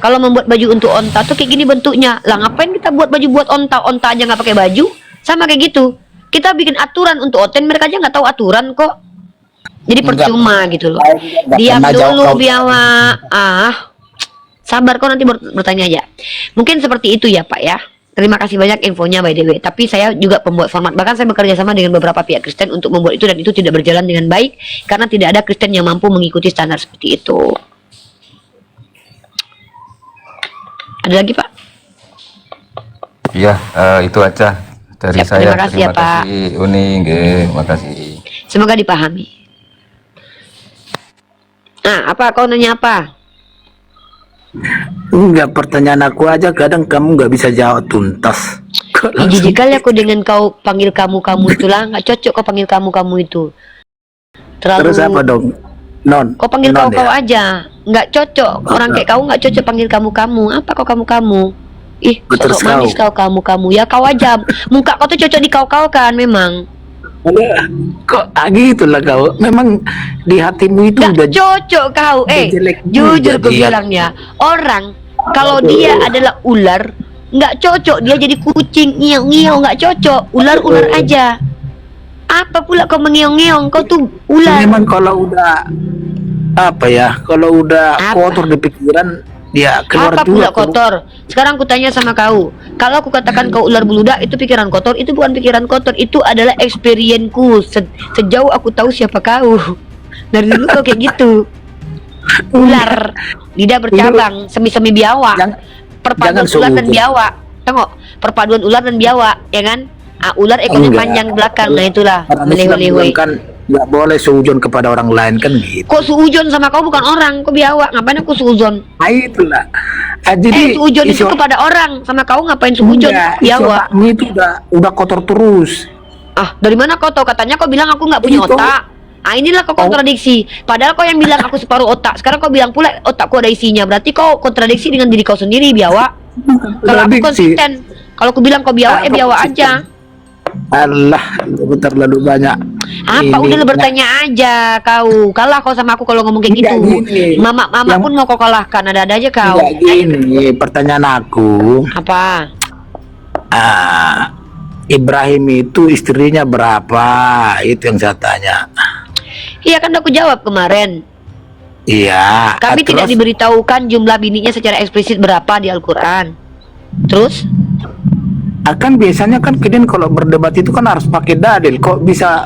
kalau membuat baju untuk onta tuh kayak gini bentuknya. Lah ngapain kita buat baju buat onta? Onta aja nggak pakai baju. Sama kayak gitu. Kita bikin aturan untuk oten, mereka aja nggak tahu aturan kok. Jadi Enggak. percuma gitu loh. Saya juga nggak Diam pernah jawab dulu kau. biawa. Sabar kok nanti bertanya aja. Mungkin seperti itu ya Pak ya. Terima kasih banyak infonya by the way. Tapi saya juga pembuat format. Bahkan saya bekerja sama dengan beberapa pihak Kristen untuk membuat itu dan itu tidak berjalan dengan baik karena tidak ada Kristen yang mampu mengikuti standar seperti itu. Ada lagi Pak? Iya, itu aja dari Siap, saya. terima kasih ya, Pak. kasih Uni, terima kasih. Semoga dipahami. Nah, apa kau nanya apa? Enggak, pertanyaan aku aja kadang kamu nggak bisa jawab tuntas. Kok Ih, langsung- jijik kali aku dengan kau panggil kamu itulah, nggak cocok kau panggil kamu itu. Terlalu. Terus apa dong? Non. Kau panggil Non kau ya? aja, nggak cocok. Orang kayak kau nggak cocok panggil kamu. Apa kau kamu? Ih, Betul sosok manis kau kamu. Ya kau aja. Muka kau tuh cocok di kau kan memang. Ada- Kok gitu lah kau? Memang di hatimu itu Nggak udah cocok kau. jelek Jujur juga gue dia. bilang ya. Orang kalau dia adalah ular, nggak cocok. Dia jadi kucing, ngiong nggak cocok. Ular aja. Apa pula kau mengiong-ngiong? Kau tuh ular. memang kalau udah apa ya? Kalau udah Apa? kotor di pikiran dia keluar Apa juga pula kotor? Sekarang aku tanya sama kau. Kalau aku katakan kau ular beludak, itu pikiran kotor. Itu bukan pikiran kotor. Itu adalah experience-ku. Sejauh aku tahu siapa kau. Dari dulu kau kayak gitu. Ular, lidah bercabang, semi-semi biawak. Perpaduan jangan ular dan seujung. biawak. Tengok, perpaduan ular dan biawak, ya kan? Ular ekornya Enggak. panjang belakang. Nah itulah, Karena Islam melehoi-lehoi. bilang kan nggak boleh seujun kepada orang lain kan gitu. Kok suujon sama kau bukan orang, kau biawak. Ngapain aku suujon? Nah, itulah. Jadi Suujon itu isi- kepada orang, sama kau ngapain suujon? enggak, isi Biawak. otakmu itu udah kotor terus. Ah, dari mana kau tahu? Katanya kau bilang aku nggak punya Itu. otak. Ah, inilah kau kontradiksi. Padahal kau yang bilang aku separuh otak. Sekarang kau bilang pula otakku ada isinya. Berarti kau kontradiksi dengan diri kau sendiri, biawak. Kalau aku Kontradiksi. konsisten, kalau aku bilang kau biawak, ya biawak aja. Allah, terlalu banyak. Apa Ini, udah bertanya aja kau. Kalah kau sama aku kalau ngomong kayak Enggak, gitu. gini. Mama Yang- pun mau kau kalahkan. Ada aja kau. Enggak gini, pertanyaan aku. Apa? Ibrahim itu istrinya berapa? Itu yang saya tanya. Iya kan aku jawab kemarin. Iya. Kami tidak terus diberitahukan jumlah bininya secara eksplisit berapa di Al-Quran. Terus? akan biasanya kan kalian kalau berdebat itu kan harus pakai dalil. Kok bisa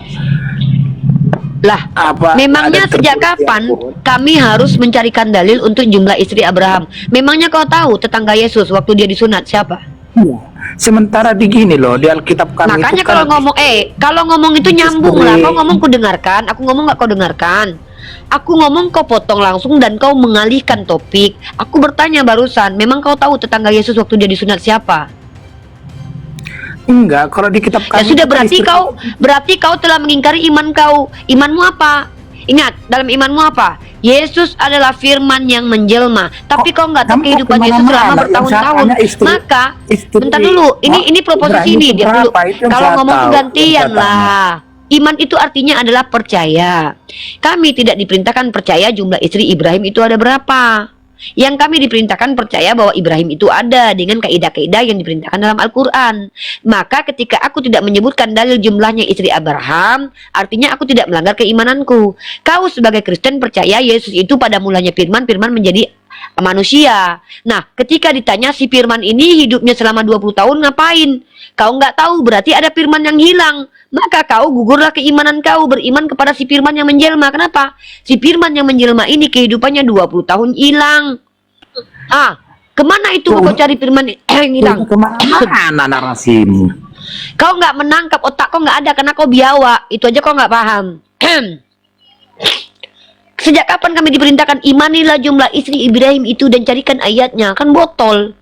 Lah, apa? memangnya ada sejak tertulis di kapan Al-Quran? kami harus mencarikan dalil untuk jumlah istri Abraham? Memangnya kau tahu tetangga Yesus waktu dia disunat siapa? Iya. Sementara di gini loh di Alkitab kami Makanya itu kan kalau ngomong itu nyambung lah. Istri. Kau ngomong ku dengarkan, aku ngomong nggak kau dengarkan. Aku ngomong kau potong langsung dan kau mengalihkan topik. Aku bertanya barusan, memang kau tahu tetangga Yesus waktu dia disunat siapa? enggak kalau di kitab Ya kami sudah, itu kan berarti kau telah mengingkari iman kau. Imanmu apa? Ingat, dalam imanmu apa? Yesus adalah firman yang menjelma. Tapi kau nggak tahu kamu kehidupan kemana-mana. Yesus selama Yang bertahun-tahun. saya tanya Maka, istri- bentar dulu. Ini Oh, proposisi Ibrahim ini itu dia dulu. berapa? Itu yang Kalau saya ngomong tahu, tuh yang gantian saya lah. Iman itu artinya adalah percaya. Kami tidak diperintahkan percaya jumlah istri Ibrahim itu ada berapa. Yang kami diperintahkan percaya bahwa Ibrahim itu ada dengan kaidah-kaidah yang diperintahkan dalam Al-Quran. Maka ketika aku tidak menyebutkan dalil jumlahnya istri Abraham, artinya aku tidak melanggar keimananku. Kau sebagai Kristen percaya Yesus itu pada mulanya firman menjadi manusia. Nah, ketika ditanya si firman ini hidupnya selama 20 tahun ngapain? Kau nggak tahu, berarti ada firman yang hilang. Maka kau gugurlah keimanan kau, beriman kepada si firman yang menjelma. Kenapa? Si firman yang menjelma ini kehidupannya 20 tahun hilang. Kemana itu kau cari firman yang hilang? kemana narasimu? Kau nggak menangkap, otak kau nggak ada karena kau biawak. Itu aja kau nggak paham. Sejak kapan kami diperintahkan imanilah jumlah istri Ibrahim itu dan carikan ayatnya? Kan botol.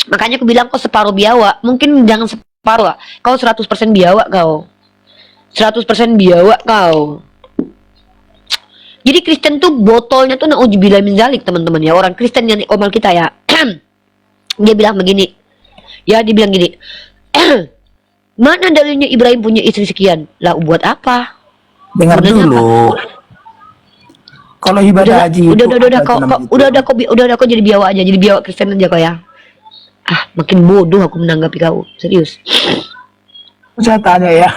Makanya aku bilang kau separuh biawak. Mungkin jangan separuh. Kau 100% biawak kau. 100% biawak kau. Jadi Kristen tuh botolnya tuh na'udzubillah min zalik, teman-teman ya. Orang Kristen yang omal kita ya. Dia bilang begini. Ya, dia bilang gini. Mana dalilnya Ibrahim punya istri sekian? Lah buat apa? Dengar Gunanya dulu. Kalau ibadah haji itu udah kau jadi biawak aja, jadi biawak Kristen aja kau ya. Makin bodoh aku menanggapi kau, serius. saya tanya ya.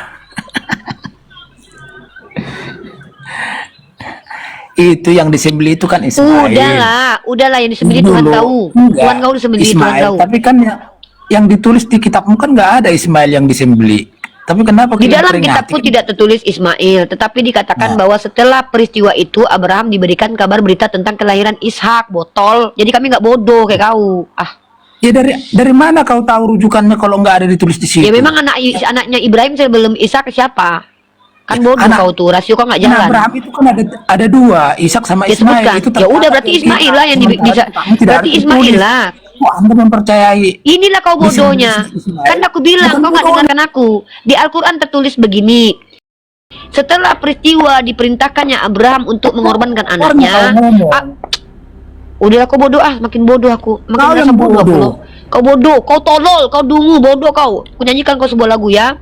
Itu yang disembelih itu kan Ismail. Udahlah yang disembelih Tuhan Dulu, tahu. enggak, Tuhan kau disembelih Tuhan Ismail, tahu. tapi kan yang ditulis di kitabmu kan nggak ada Ismail yang disembelih. Tapi kenapa Di kita dalam peringati? kitabku tidak tertulis Ismail, tetapi dikatakan bahwa setelah peristiwa itu Abraham diberikan kabar berita tentang kelahiran Ishak, botol. Jadi kami nggak bodoh kayak kau. Ya dari mana kau tahu rujukannya kalau nggak ada ditulis di situ? Ya memang anaknya Ibrahim sebelum Ishak siapa? Kan bodoh kau tuh, rasio kau nggak Nah, jalan. Abraham itu kan ada dua, Ishak sama Ya Ismail. sebutkan. Itu Ya udah berarti Ismail lah yang bisa. Berarti Ismail lah. Oh, Anda mempercayai. Inilah kau bodohnya. Ismail. Kan aku bilang Bukan kau nggak kau. dengarkan aku. Di Al-Quran tertulis begini. Setelah peristiwa diperintahkannya Abraham untuk mengorbankan anaknya. Kau ngomong. Udah aku bodoh makin bodoh aku. Makin Kau merasa yang bodoh aku bodoh. loh. Kau bodoh, kau tolol, kau dungu, bodoh kau. Aku nyanyikan kau sebuah lagu ya.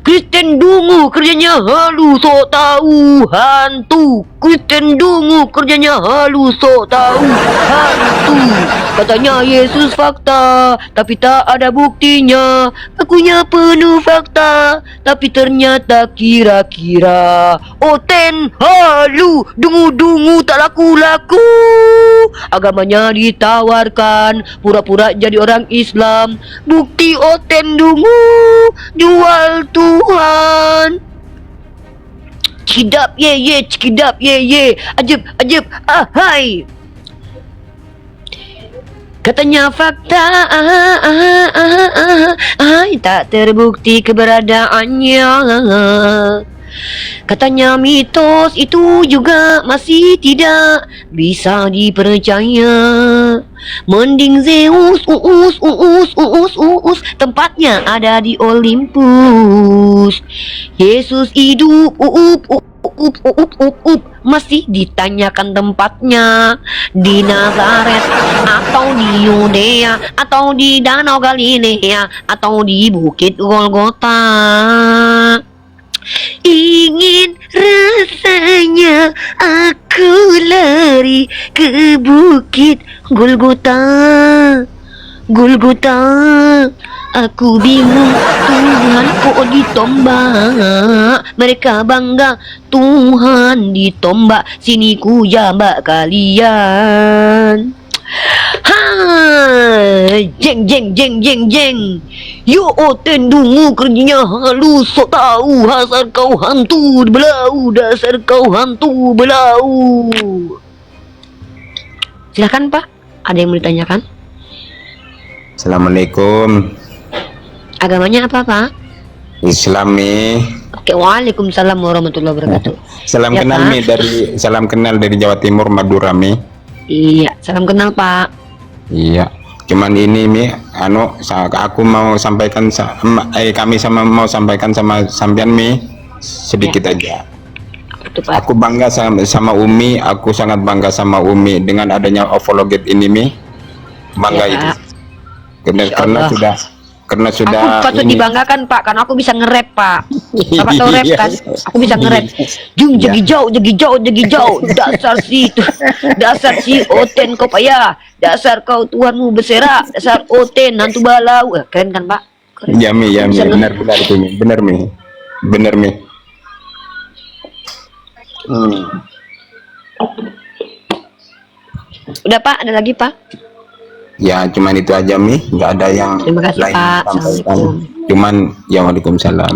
Kristen dungu, kerjanya halu, sok tahu hantu. Kristen dungu, kerjanya halu, sok tahu hantu. Katanya Yesus fakta, tapi tak ada buktinya. Akunya penuh fakta, tapi ternyata kira-kira. Oten halu, dungu-dungu tak laku-laku. Agamanya ditawarkan, pura-pura jadi orang Islam. Bukti oten dungu, jual Tuhan. Cikidap ye ye, cikidap ye ye, ajib ajib ahai. Katanya fakta tak terbukti keberadaannya. Katanya mitos itu juga masih tidak bisa dipercaya. Mending Zeus tempatnya ada di Olympus. Yesus hidup masih ditanyakan tempatnya di Nazaret atau di Yudea atau di Danau Galilea atau di Bukit Golgota. Ingin rasanya aku lari ke Bukit Golgota. Golgota, aku bingung Tuhan kok ditombak. Mereka bangga Tuhan ditombak, sini ku jambak kalian. Jeng jeng jeng jeng jeng. Yo oten dungu kerjanya halus, sok tahu hasar kau hantu belau, dasar kau hantu belau. Silakan Pak, ada yang mau ditanyakan? Assalamualaikum. Agamanya apa Pak? Islami. Oke, waalaikumsalam warahmatullahi wabarakatuh. Salam Ya, kenal Pak. Mi salam kenal dari Jawa Timur, Madura Mi. Iya, salam kenal Pak. Iya. Cuman ini Mi, aku mau sampaikan kami mau sampaikan sama sampean Mi sedikit aja. Apa tuh, Pak? Aku bangga sama Umi, aku sangat bangga sama Umi dengan adanya Ovologet ini Mi. Bangga Ya, itu. Pak. Karena sudah Aku patut ini. dibanggakan Pak, karena aku bisa nge-rap Pak. Bapak tahu rap kan? Aku bisa nge-rap. Jung Iya. jegi jauh, dasar si oten kau payah, dasar kau Tuhanmu berserak, dasar oten hantu balau. Keren kan Pak? Keren. Ya Mi, Bisa nge- benar itu Mi, benar Mi. Udah Pak, ada lagi Pak? Ya cuman itu aja Mi, nggak ada yang Terima kasih, lain Pak. sampaikan. Assalamualaikum. Cuman ya waalaikumsalam.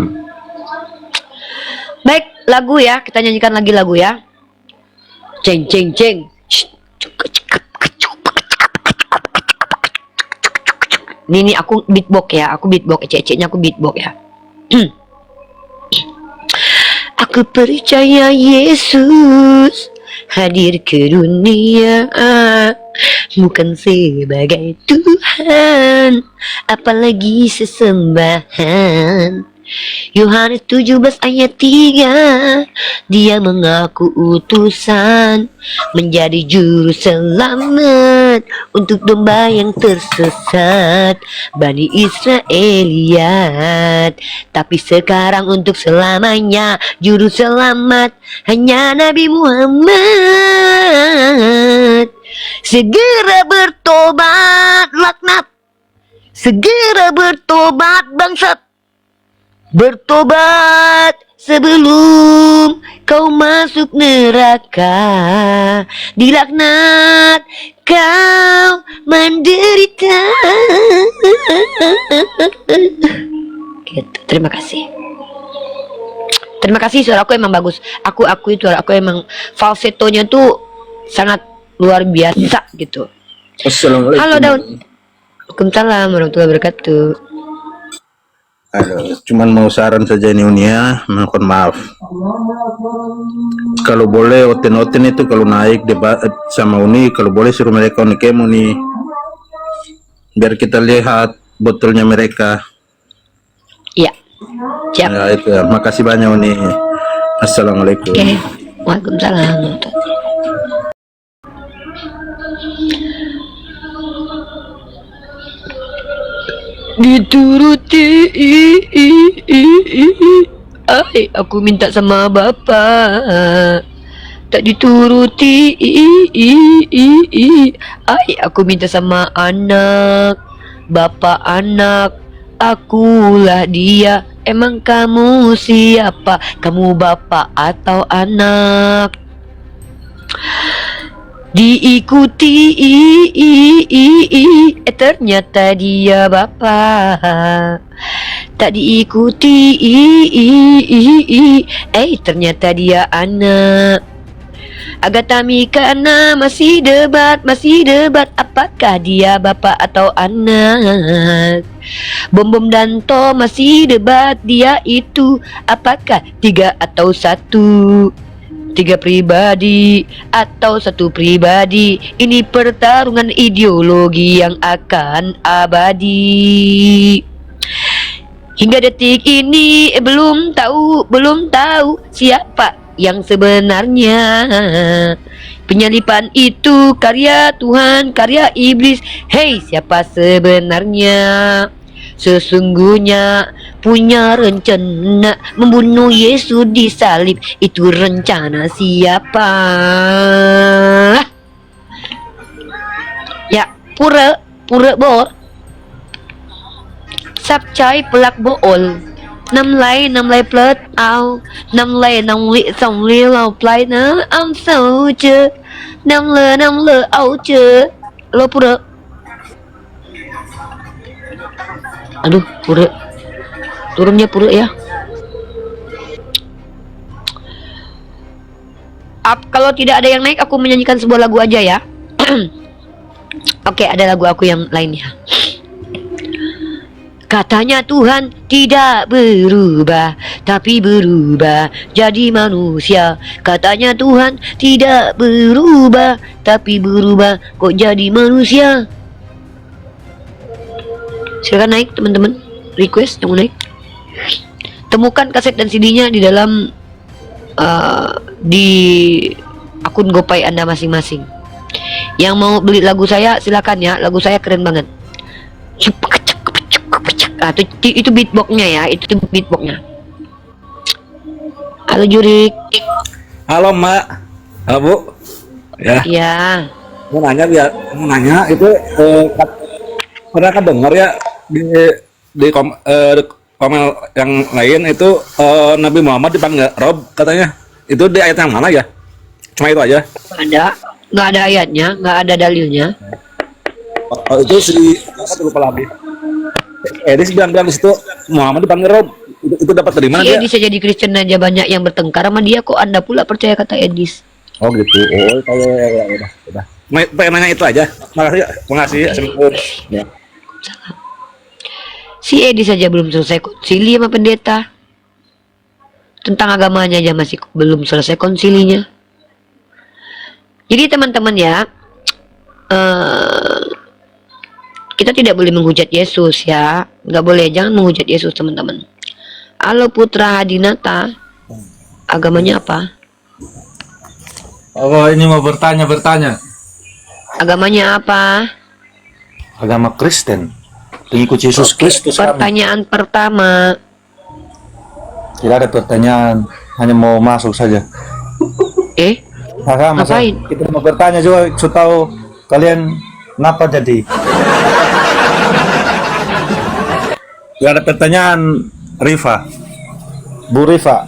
Baik, lagu ya, kita nyanyikan lagi lagu ya. Ceng ceng ceng. Ini aku beatbox ya, ceceknya aku beatbox ya. Aku percaya Yesus hadir ke dunia bukan sebagai Tuhan, apalagi sesembahan. Yohanes 17 ayat 3, dia mengaku utusan menjadi juru selamat untuk domba yang tersesat, Bani Israeliat. Tapi sekarang untuk selamanya juru selamat hanya Nabi Muhammad. Segera bertobat laknat, segera bertobat bangsat. Bertobat sebelum kau masuk neraka, dilaknat kau menderita. Gitu. Terima kasih. Terima kasih, suara aku emang bagus. Aku itu suara aku emang falsetonya tuh sangat luar biasa gitu. Assalamualaikum. Halo Daun. Waalaikumsalam warahmatullahi wabarakatuh. Aduh, cuman mau saran saja ini Unia, mohon maaf. Kalau boleh oten-oten itu kalau naik debat sama Uni, kalau boleh suruh mereka unik Uni, biar kita lihat botolnya mereka. Iya. Siap. Ya itu ya. Makasih banyak Uni. Assalamualaikum. Oke. Waalaikumsalam. dituruti. Ai, aku minta sama bapak, tak dituruti. Ai, aku minta sama anak, bapak anak, akulah dia. Emang kamu siapa? Kamu bapak atau anak? Diikuti, ternyata dia bapak. Tak diikuti, ternyata dia anak. Agatha Mikana masih debat, apakah dia bapak atau anak? Bom Bom dan To masih debat, dia itu apakah 3 atau 1? 3 pribadi atau 1 pribadi? Ini pertarungan ideologi yang akan abadi. Hingga detik ini belum tahu siapa yang sebenarnya. Penyalipan itu karya Tuhan, karya iblis. Hei, siapa sebenarnya? Sesungguhnya punya rencana membunuh Yesus disalib. Itu rencana siapa? Ya, pura bor. Sắp trái plak bool. Năm lay plot ao. Năm lệ dòng lia lầu play nó âm sâu chưa. Năm lơ ấu chưa. Lo pura. Aduh, pura. Turunnya pura ya. Kalau tidak ada yang naik, aku menyanyikan sebuah lagu aja ya. Oke, ada lagu aku yang lainnya. Katanya Tuhan tidak berubah, tapi berubah jadi manusia. Katanya Tuhan tidak berubah, tapi berubah kok jadi manusia. Silakan naik teman-teman, request yang mau naik. Temukan kaset dan CD-nya di dalam di akun GoPay Anda masing-masing. Yang mau beli lagu saya silakan ya, lagu saya keren banget. Nah, itu beatboxnya ya, itu beatboxnya. Halo Jurik. Halo Mbak, halo Bu. Ya. Ya. Mau nanya itu pernah kan dengar ya di komen yang lain itu Nabi Muhammad dipanggil Rob katanya. Itu di ayat yang mana ya? Cuma itu aja. Nggak ada ayatnya, nggak ada dalilnya. Oh, itu si aku lupa lagi. Edis bilang di situ Muhammad dipanggil Rob. Itu dapat dari mana dia? Edis aja di Kristen aja banyak yang bertengkar sama dia, kok Anda pula percaya kata Edis? Oh gitu. Oh, udah. Pengen nanya itu aja. Makasih. Ya. Si Edis saja belum selesai konsili sama pendeta. Tentang agamanya aja masih belum selesai konsilinya. Jadi teman-teman ya, kita tidak boleh menghujat Yesus ya, nggak boleh, jangan menghujat Yesus teman-teman. Halo Putra Hadinata, agamanya apa? Oh, ini mau bertanya. Agamanya apa? Agama Kristen, pengikut Yesus Kristus. Pertanyaan pertama. Tidak ada pertanyaan, hanya mau masuk saja. Ngapain? Kita mau bertanya juga, supaya tahu kalian kenapa jadi. Tidak ada pertanyaan, Rifa, Bu Rifa.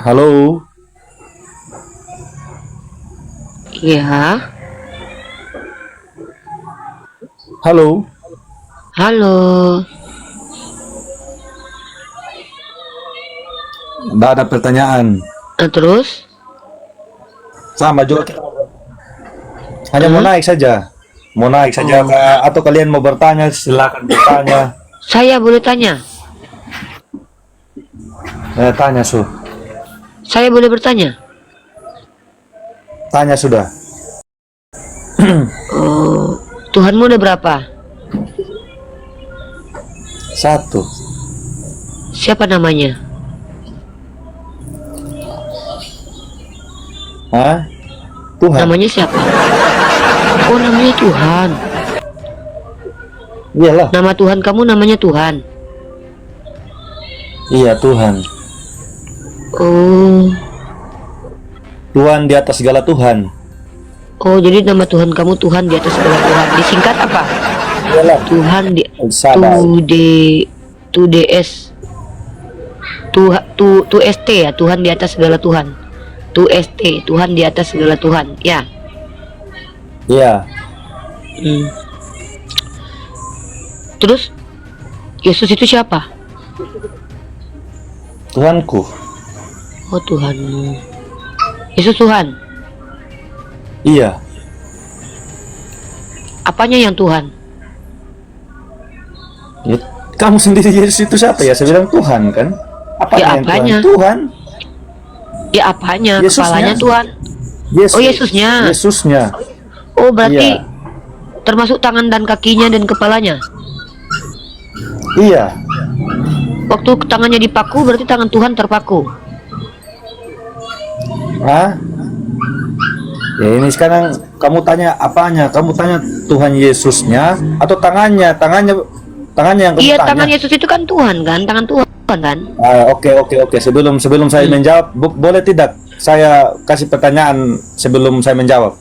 Halo. Iya. Halo. Tidak ada pertanyaan. Terus? Sama juga kita hanya mau naik saja. Atau kalian mau bertanya, silakan bertanya. Saya boleh tanya? Tanya Saya boleh bertanya? Tanya sudah. Tuhanmu udah berapa? 1. Siapa namanya? Hah? Tuhan. Namanya siapa? Oh, namanya Tuhan. Iyalah. Nama Tuhan kamu namanya Tuhan. Iya, Tuhan. Oh. Tuhan di atas segala Tuhan. Oh, jadi nama Tuhan kamu Tuhan di atas segala Tuhan. Disingkat apa? Iyalah. Tuhan di Sabar. tu DS tu ST ya, Tuhan di atas segala Tuhan. Tu ST, Tuhan di atas segala Tuhan. Ya. Iya. Terus Yesus itu siapa? Tuhanku. Oh, Tuhanmu. Yesus Tuhan. Iya. Apanya yang Tuhan? Ya, kamu sendiri Yesus itu siapa ya? Saya bilang Tuhan kan? Ya, yang apanya? Tuhan? Ya apanya? Yesusnya. Kepalanya Tuhan. Yesus. Oh, Yesusnya. Yesusnya. Oh, berarti Iya. termasuk tangan dan kakinya dan kepalanya. Iya. Waktu tangannya dipaku berarti tangan Tuhan terpaku. Hah? Ya ini sekarang kamu tanya apanya? Kamu tanya Tuhan Yesusnya atau tangannya? Tangannya yang kamu Iya, tanya. tangan Yesus itu kan Tuhan kan? Tangan Tuhan kan? Oke. Sebelum saya menjawab, boleh tidak saya kasih pertanyaan sebelum saya menjawab?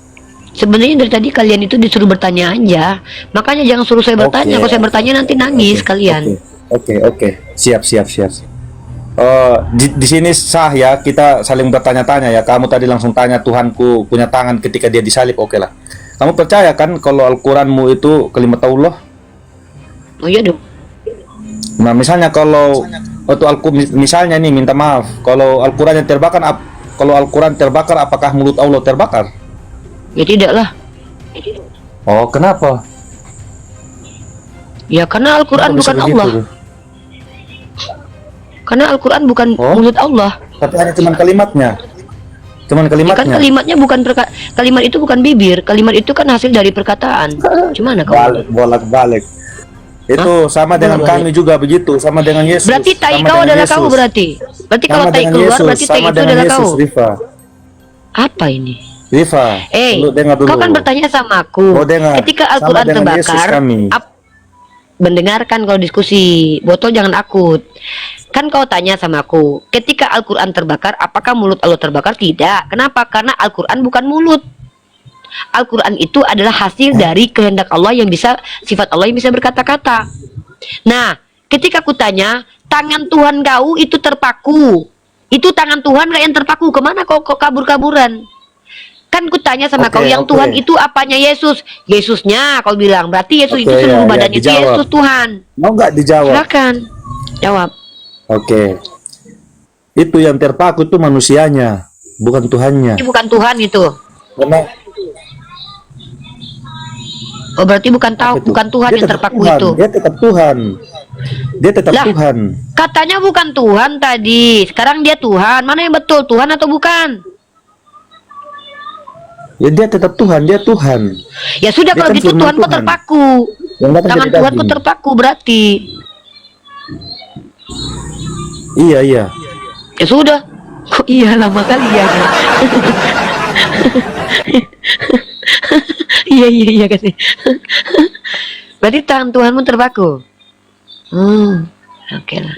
Sebenarnya dari tadi kalian itu disuruh bertanya aja. Makanya jangan suruh saya bertanya. Kalau saya bertanya nanti nangis kalian. Oke. Siap. Di sini sah ya, kita saling bertanya-tanya ya. Kamu tadi langsung tanya Tuhanku punya tangan ketika dia disalib, oke lah. Kamu percaya kan kalau Al-Quranmu itu kalimat Allah? Oh iya dong. Nah misalnya kalau misalnya nih minta maaf, kalau Al-Quran yang terbakar, kalau Al-Quran terbakar, apakah mulut Allah terbakar? Ya tidak lah. Oh kenapa? Ya karena Al-Quran Kenapa bisa bukan begitu Allah. tuh? Karena Al-Quran bukan Oh. mulut Allah. Tapi hanya cuman kalimatnya. Cuman Ya kan kalimatnya. kalimatnya bukan kalimat itu bukan bibir. Kalimat itu kan hasil dari perkataan. Gimana kau? Bolak-balik. Itu sama dengan Bolak-balik. kami juga begitu, sama dengan Yesus. Berarti tai sama kau dengan adalah Yesus. kau berarti. Berarti kalau Sama tai dengan keluar Yesus, berarti tai sama itu dengan adalah Yesus, kau. Rifa. Apa ini? Rifa, lu dengar dulu. Kau kan bertanya sama aku. Oh, dengar. Ketika Sama Al-Quran dengan Yesus terbakar, kami. mendengarkan kalau diskusi, botol jangan akut. Kan kau tanya sama aku, ketika Al-Quran terbakar, apakah mulut Allah terbakar? Tidak. Kenapa? Karena Al-Quran bukan mulut. Al-Quran itu adalah hasil dari kehendak Allah yang bisa, sifat Allah yang bisa berkata-kata. Nah, ketika aku tanya, tangan Tuhan kau itu terpaku. Itu tangan Tuhan gak yang terpaku? Kemana kau kabur-kaburan? Kan ku tanya sama Oke, kau, yang oke. Tuhan itu apanya Yesus? Yesusnya kau bilang. Berarti Yesus itu Oke, seluruh ya, badannya itu dijawab. Yesus Tuhan. Mau nggak dijawab? Silakan. Jawab. Oke. Itu yang terpaku itu manusianya, bukan Tuhannya. Ini bukan Tuhan itu. Karena Oh, berarti bukan itu? bukan Tuhan Dia yang tetap terpaku Tuhan, itu. Dia tetap Tuhan. Dia tetap Lah. Tuhan. Katanya bukan Tuhan tadi. Sekarang dia Tuhan. Mana yang betul? Tuhan atau bukan? Ya dia tetap Tuhan, dia Tuhan. Ya sudah, Dia kalau kan gitu firman Tuhan kok Tuhan. terpaku. Yang datang Tangan dari Tuhan kok daging. terpaku berarti. Iya. Ya sudah. Kok iya lama kali ya? Iya kasih. Berarti tangan Tuhanmu terpaku. Oke lah.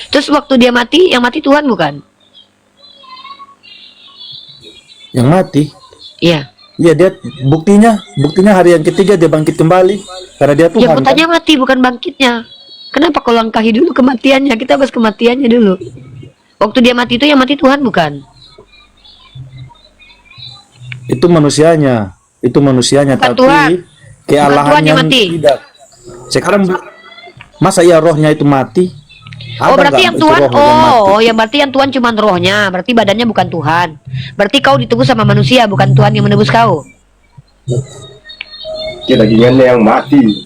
Terus waktu dia mati, yang mati Tuhan bukan? Yang mati. Iya. Iya dia buktinya hari yang ketiga dia bangkit kembali karena dia Tuhan. Yang kutanya mati bukan bangkitnya. Kenapa kau langkahi dulu kematiannya? Kita bahas kematiannya dulu. Waktu dia mati itu yang mati Tuhan bukan? Itu manusianya. Bukan Tapi Tuhan. Bukan Tuhan kealahannya yang mati. tidak. Sekarang masa ya rohnya itu mati? Oh, Ada berarti nggak yang itu Tuhan, roh yang mati? yang berarti yang Tuhan cuma rohnya, berarti badannya bukan Tuhan. Berarti kau ditebus sama manusia, bukan Tuhan yang menebus kau. Dagingnya yang mati.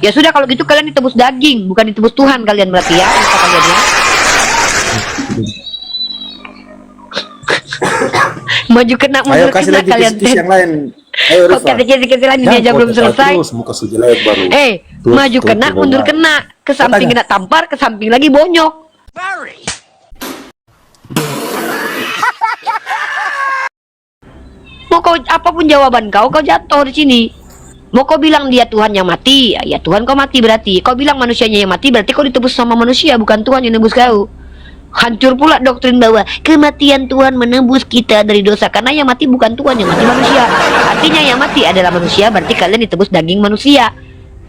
Ya sudah, kalau gitu kalian ditebus daging, bukan ditebus Tuhan kalian berarti ya, kata kalian ya. Maju kena, Ayo mundur kasih kena lagi kalian. kisi yang lain. Ayo Kok Rifa. kata-kata lagi dia aja belum selesai. Terus muka sujelek baru. Maju kena, mundur kena, ke samping Katanya. kena tampar, ke samping lagi bonyok. apapun jawaban kau jatuh di sini. Mau kau bilang dia Tuhan yang mati, ya Tuhan kau mati berarti. Kau bilang manusianya yang mati, berarti kau ditebus sama manusia, bukan Tuhan yang nebus kau. Hancur pula doktrin bahwa kematian Tuhan menebus kita dari dosa, karena yang mati bukan Tuhan, yang mati manusia. Artinya yang mati adalah manusia, berarti kalian ditebus daging manusia.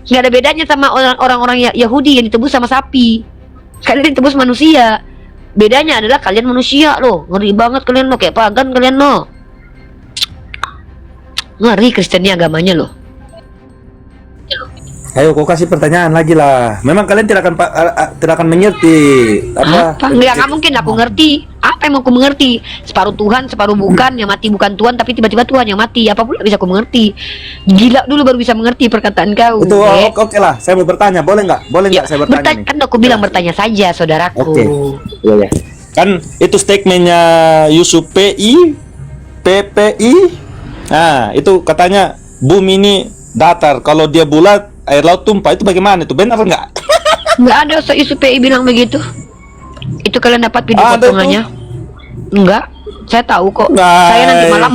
Nggak ada bedanya sama orang-orang Yahudi yang ditebus sama sapi. Kalian ditebus manusia. Bedanya adalah kalian manusia loh. Ngeri banget kalian loh, kayak pagan kalian loh. Ngeri Kristennya agamanya loh. Ayo, kau kasih pertanyaan lagi lah. Memang kalian tidak akan mengerti apa? Nggak mungkin aku ngerti. Apa yang mau aku mengerti? Separuh Tuhan, separuh bukan. Yang mati bukan Tuhan, tapi tiba-tiba Tuhan yang mati. Apa pula bisa aku mengerti? Gila dulu baru bisa mengerti perkataan kau. Itu oke lah. Saya mau bertanya, boleh nggak? Boleh nggak saya bertanya nih? Kan aku bilang bertanya saja, saudaraku. Oke. Iya. Kan itu statementnya Yusuf PPI. Nah, itu katanya bumi ini datar. Kalau dia bulat, air laut tumpah. Itu bagaimana? Itu benar nggak? Nggak ada Yusuf PPI bilang begitu. Itu kalian dapat video potongannya? Enggak, saya tahu kok. Saya nanti malam,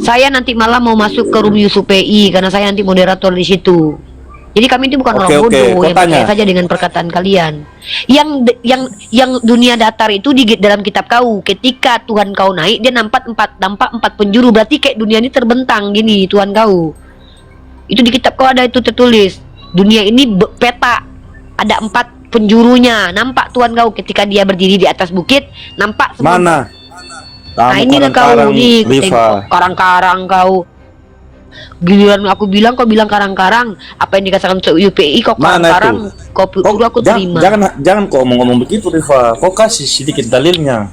saya nanti malam mau masuk ke room Yusuf PI karena saya nanti moderator di situ. Jadi kami itu bukan orang bodoh yang percaya saja dengan perkataan kalian. Yang dunia datar itu di dalam kitab kau. Ketika Tuhan kau naik, dia nampak empat penjuru. Berarti kayak dunia ini terbentang gini Tuhan kau. Itu di kitab kau ada itu tertulis. Dunia ini peta, ada 4 penjurunya. Nampak Tuhan kau ketika dia berdiri di atas bukit, nampak semua. Mana? Nah ini kau nih, karang-karang kau. Giliran aku bilang, kau bilang karang-karang. Apa yang dikatakan UPI kau karang-karang, kau aku terima. Jangan kau ngomong begitu, Rifa. Kau kasih sedikit dalilnya.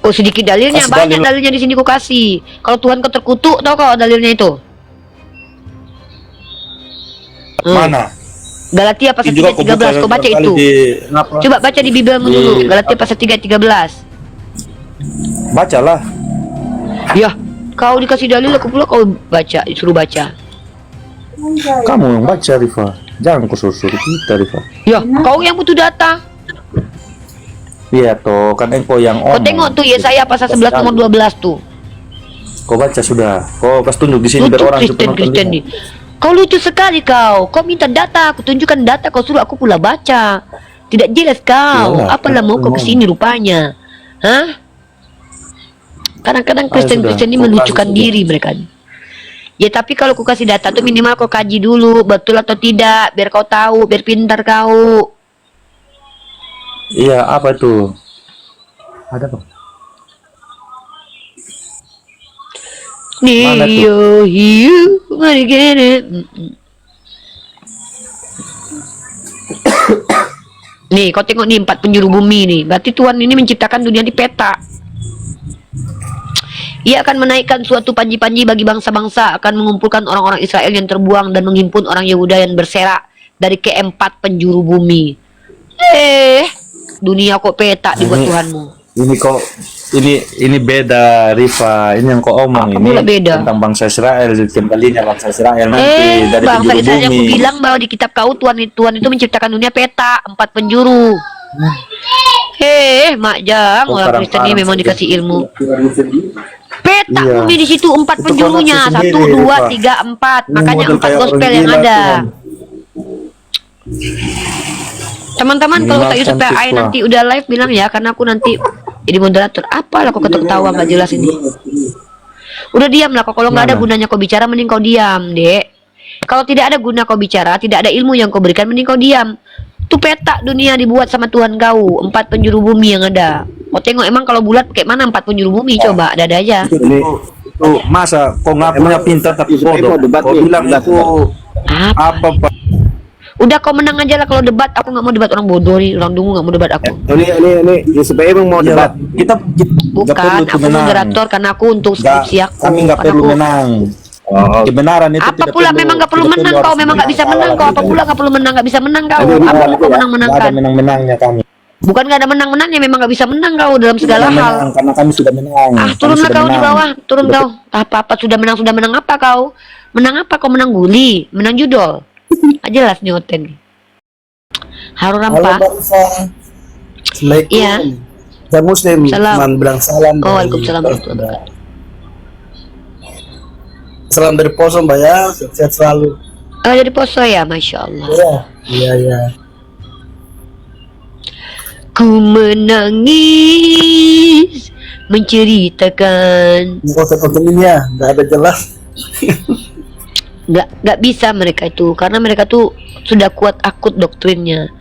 Oh sedikit dalilnya, banyak dalilnya di sini kau kasih. Kalau Tuhan kau terkutuk, tahu kau dalilnya itu? Mana? Galatia pasal 3:13, kau baca itu. Coba baca di Bibelmu dulu, Galatia pasal 3:13. Bacalah. Ya, kau dikasih dalil, aku pula kau baca, disuruh baca. Kamu yang baca, Rifa. Jangan kau suruh kita, Rifa. Ya, kau yang butuh data. Iya toh, kan engkau yang Kau tengok tuh Yesaya pasal 11 nomor 12 tuh. Kau baca sudah. Kau kasih tunjuk di sini biar orang Kristen nih. Kau lucu sekali kau. Kau minta data, aku tunjukkan data, kau suruh aku pula baca. Tidak jelas kau. Apalah mau kau kesini rupanya? Hah? Kadang-kadang Kristen-Kristen ini melucukan diri mereka. Ya tapi kalau aku kasih data tuh minimal kau kaji dulu betul atau tidak, biar kau tahu, biar pintar kau. Iya, apa itu? Ada apa? Nih, kau tengok nih 4 penjuru bumi nih. Berarti Tuhan ini menciptakan dunia di peta. Ia akan menaikkan suatu panji-panji bagi bangsa-bangsa, akan mengumpulkan orang-orang Israel yang terbuang dan menghimpun orang Yehuda yang berserak dari keempat penjuru bumi. Dunia kok peta dibuat Tuhanmu. Ini kok ini beda, Rifa. Ini yang kau omong ini beda tentang bangsa Israel, kembalinya bangsa Israel nanti dari bangsa penjuru Israel bumi. Aku bilang bahwa di kitab kau Tuhan itu menciptakan dunia peta 4 penjuru. Mak Jang, orang Kristen ini memang dikasih ilmu. Peta bumi di situ 4 penjurunya, 1, 2, 3, 4. Makanya 4 gospel yang ada. Teman-teman kalau tak Yusuf PI nanti udah live bilang ya, karena aku nanti jadi moderator. Apalah kok ketawa nggak jelas ini. Udah diam lah, kalau nggak ada gunanya kau bicara mending kau diam, Dek. Kalau tidak ada guna kau bicara, tidak ada ilmu yang kau berikan, mending kau diam. Tuh peta dunia dibuat sama Tuhan kau, 4 penjuru bumi yang ada. Kau tengok emang kalau bulat kayak mana 4 penjuru bumi, coba ada aja. Tuh masa kau ngakunya pintar tapi bodoh. Kau bilang itu apa? Udah kau menang aja lah kalau debat. Aku nggak mau debat orang bodoh nih, orang dungu nggak mau debat aku. Ini supaya emang mau debat. Kita bukan, aku moderator karena aku untuk skripsi aku. Kami nggak perlu menang. Kebenaran itu apa pula memang nggak perlu menang kau, memang nggak bisa menang kau. Apa pula nggak perlu menang, nggak bisa menang kau. Apa mau kau menang-menangkan? Ada menang-menangnya kami. Bukan nggak ada menang-menangnya, memang nggak bisa menang kau dalam segala hal. Karena kami sudah menang. Turunlah kau di bawah, turun kau. Apa sudah menang apa kau? Menang apa kau? Menang guli, menang judol. Jelas nih Oten. Halo Rampa. Assalamualaikum. Iya. Saya Muslim. Salam. Bilang salam. Waalaikumsalam warahmatullahi wabarakatuh. salam dari Poso Mbak ya, sehat selalu. Dari Poso ya, Masya Allah. Iya. Ku menangis menceritakan. Konten ini ya, nggak ada jelas. Nggak bisa mereka itu, karena mereka tuh sudah kuat akut doktrinnya.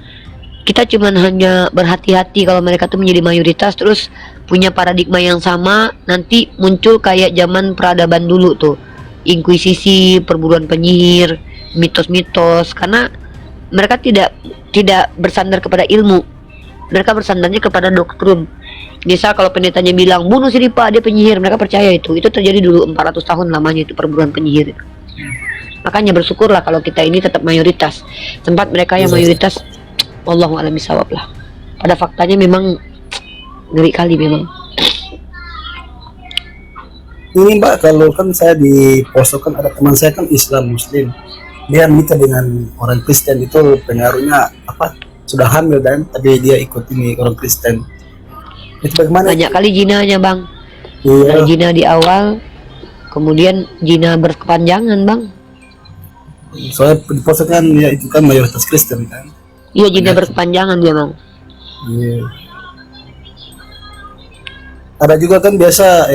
Kita cuman hanya berhati-hati kalau mereka tuh menjadi mayoritas terus punya paradigma yang sama, nanti muncul kayak zaman peradaban dulu tuh, inkuisisi, perburuan penyihir, mitos-mitos, karena mereka tidak bersandar kepada ilmu, mereka bersandarnya kepada doktrin. Misal kalau pendetanya bilang bunuh si Ripa, dia penyihir, mereka percaya itu terjadi dulu 400 tahun lamanya itu perburuan penyihir. Makanya bersyukurlah kalau kita ini tetap mayoritas, tempat mereka yang mayoritas wallahu a'lam bishawab lah. Pada faktanya memang ngeri kali memang. Ini Mbak, kalau kan saya di Poso kan ada teman saya kan Islam Muslim, dia nikah dengan orang Kristen, itu pengaruhnya apa? Sudah hamil dan tapi dia ikut ini orang Kristen. Itu bagaimana? Banyak kali jinanya Bang. Iya. Jina di awal, kemudian jina berkepanjangan Bang. Soalnya di Poso kan ya itu kan mayoritas Kristen kan. Iya, jina berkepanjangan dia Bang. Iya. Ada juga kan biasa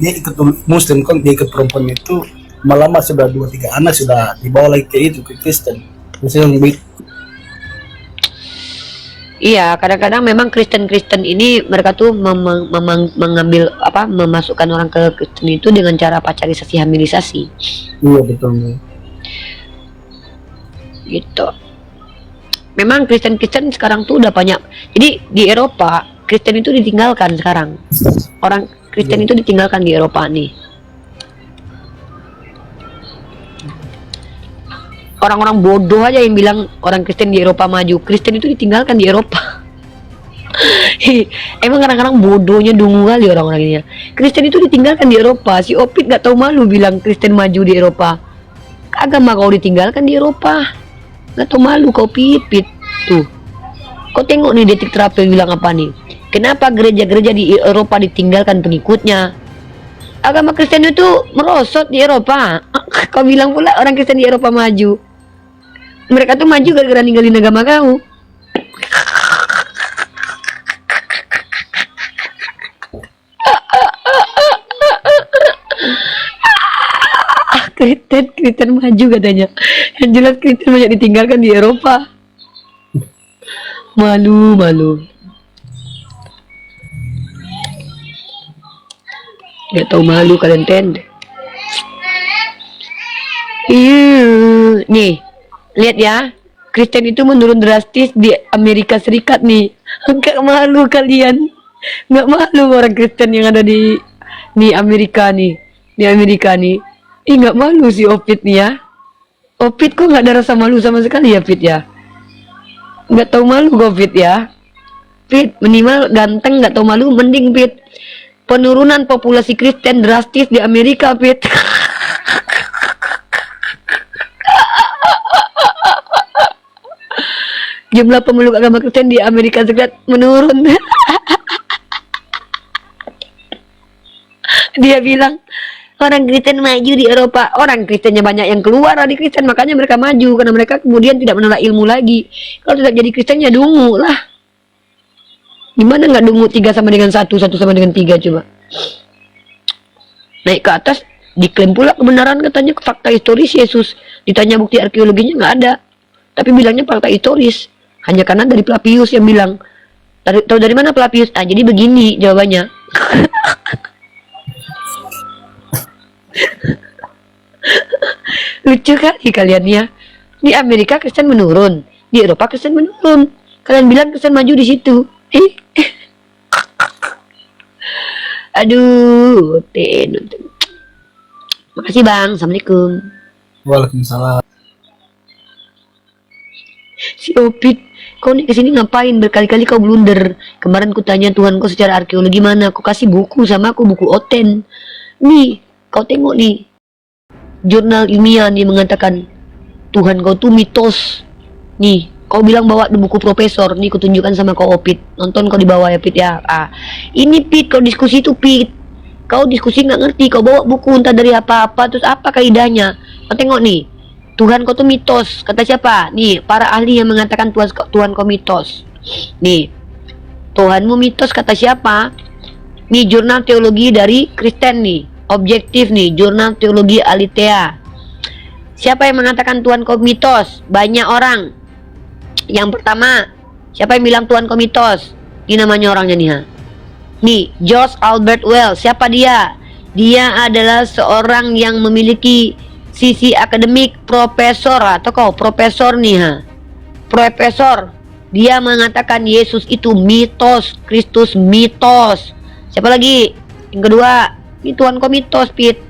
dia ikut Muslim kan, dia ikut perempuan itu malam sudah 2-3 anak sudah dibawa lagi ke itu ke Kristen. Misalnya Iya, kadang-kadang memang Kristen-Kristen ini mereka tuh mengambil apa, memasukkan orang ke Kristen itu dengan cara pacarisasi, hamilisasi. Iya betul. Gitu. Memang Kristen-Kristen sekarang tuh udah banyak. Jadi di Eropa Kristen itu ditinggalkan sekarang. Orang Kristen itu ditinggalkan di Eropa nih. Orang-orang bodoh aja yang bilang orang Kristen di Eropa maju. Kristen itu ditinggalkan di Eropa. Emang kadang-kadang bodohnya dungu kali orang-orang ini. Kristen itu ditinggalkan di Eropa. Si Opit gak tahu malu bilang Kristen maju di Eropa. Agama kau ditinggalkan di Eropa. Gak tahu malu kau Pipit tuh. Kau tengok nih Detik Terapi bilang apa nih? Kenapa gereja-gereja di Eropa ditinggalkan pengikutnya? Agama Kristen itu merosot di Eropa. Kau bilang pula orang Kristen di Eropa maju. Mereka tuh maju gara-gara ninggalin agama kau. Kristen maju katanya. Yang jelas Kristen banyak ditinggalkan di Eropa. Malu. Gak tahu malu kalian tend. Iya, nih lihat ya, Kristen itu menurun drastis di Amerika Serikat nih. Gak malu kalian? Gak malu orang Kristen yang ada di Amerika nih, gak malu si Opit nih ya. Opit kok gak ada rasa malu sama sekali ya Pit ya? Gak tahu malu kok Pit ya. Pit minimal ganteng gak tahu malu, mending Pit. Penurunan populasi Kristen drastis di Amerika Pit. Jumlah pemeluk agama Kristen di Amerika Serikat menurun. Dia bilang orang Kristen maju di Eropa, orang Kristennya banyak yang keluar dari Kristen, makanya mereka maju karena mereka kemudian tidak menolak ilmu lagi. Kalau tidak jadi Kristen ya dungu lah. Gimana nggak dungu 3 sama dengan 1 sama dengan 3 coba. Naik ke atas diklaim pula kebenaran katanya fakta historis Yesus. Ditanya bukti arkeologinya nggak ada. Tapi bilangnya fakta historis. Hanya karena dari Plapius yang bilang. Tahu dari mana Plapius? Ah jadi begini jawabannya. Lucu kali kalian ya. Di Amerika Kristen menurun, di Eropa Kristen menurun. Kalian bilang Kristen maju di situ. Aduh, makasih Bang. Assalamualaikum. Waalaikumsalam. Si Opit, kau nih kesini ngapain? Berkali-kali kau blunder. Kemarin ku tanya Tuhan kau secara arkeologi mana? Kau kasih buku sama aku, buku Oten. Nih, kau tengok nih. Jurnal ilmiah nih mengatakan Tuhan kau tuh mitos. Nih, kau bilang bawa di buku profesor. Nih, ku tunjukkan sama kau Opit. Nonton kau di bawah ya Pit ya. Ini Pit, kau diskusi tuh Pit. kau diskusi nggak ngerti, kau bawa buku entah dari apa-apa, terus apa kaidahnya? Kau tengok nih, Tuhan kau tuh mitos. Kata siapa? Nih, para ahli yang mengatakan Tuhan kau mitos. Nih, Tuhanmu mitos kata siapa? Nih, jurnal teologi dari Kristen nih, objektif nih, jurnal teologi Aletheia. Siapa yang mengatakan Tuhan kau mitos? Banyak orang. Yang pertama, siapa yang bilang Tuhan kau mitos? Ini namanya orangnya nih, ha. Nih, George Albert Wells. Siapa dia? Dia adalah seorang yang memiliki sisi akademik, profesor atau kau profesor nih, ha. Profesor. Dia mengatakan Yesus itu mitos, Kristus mitos. Siapa lagi? Yang kedua, ini Tuhan kau mitos, Pit.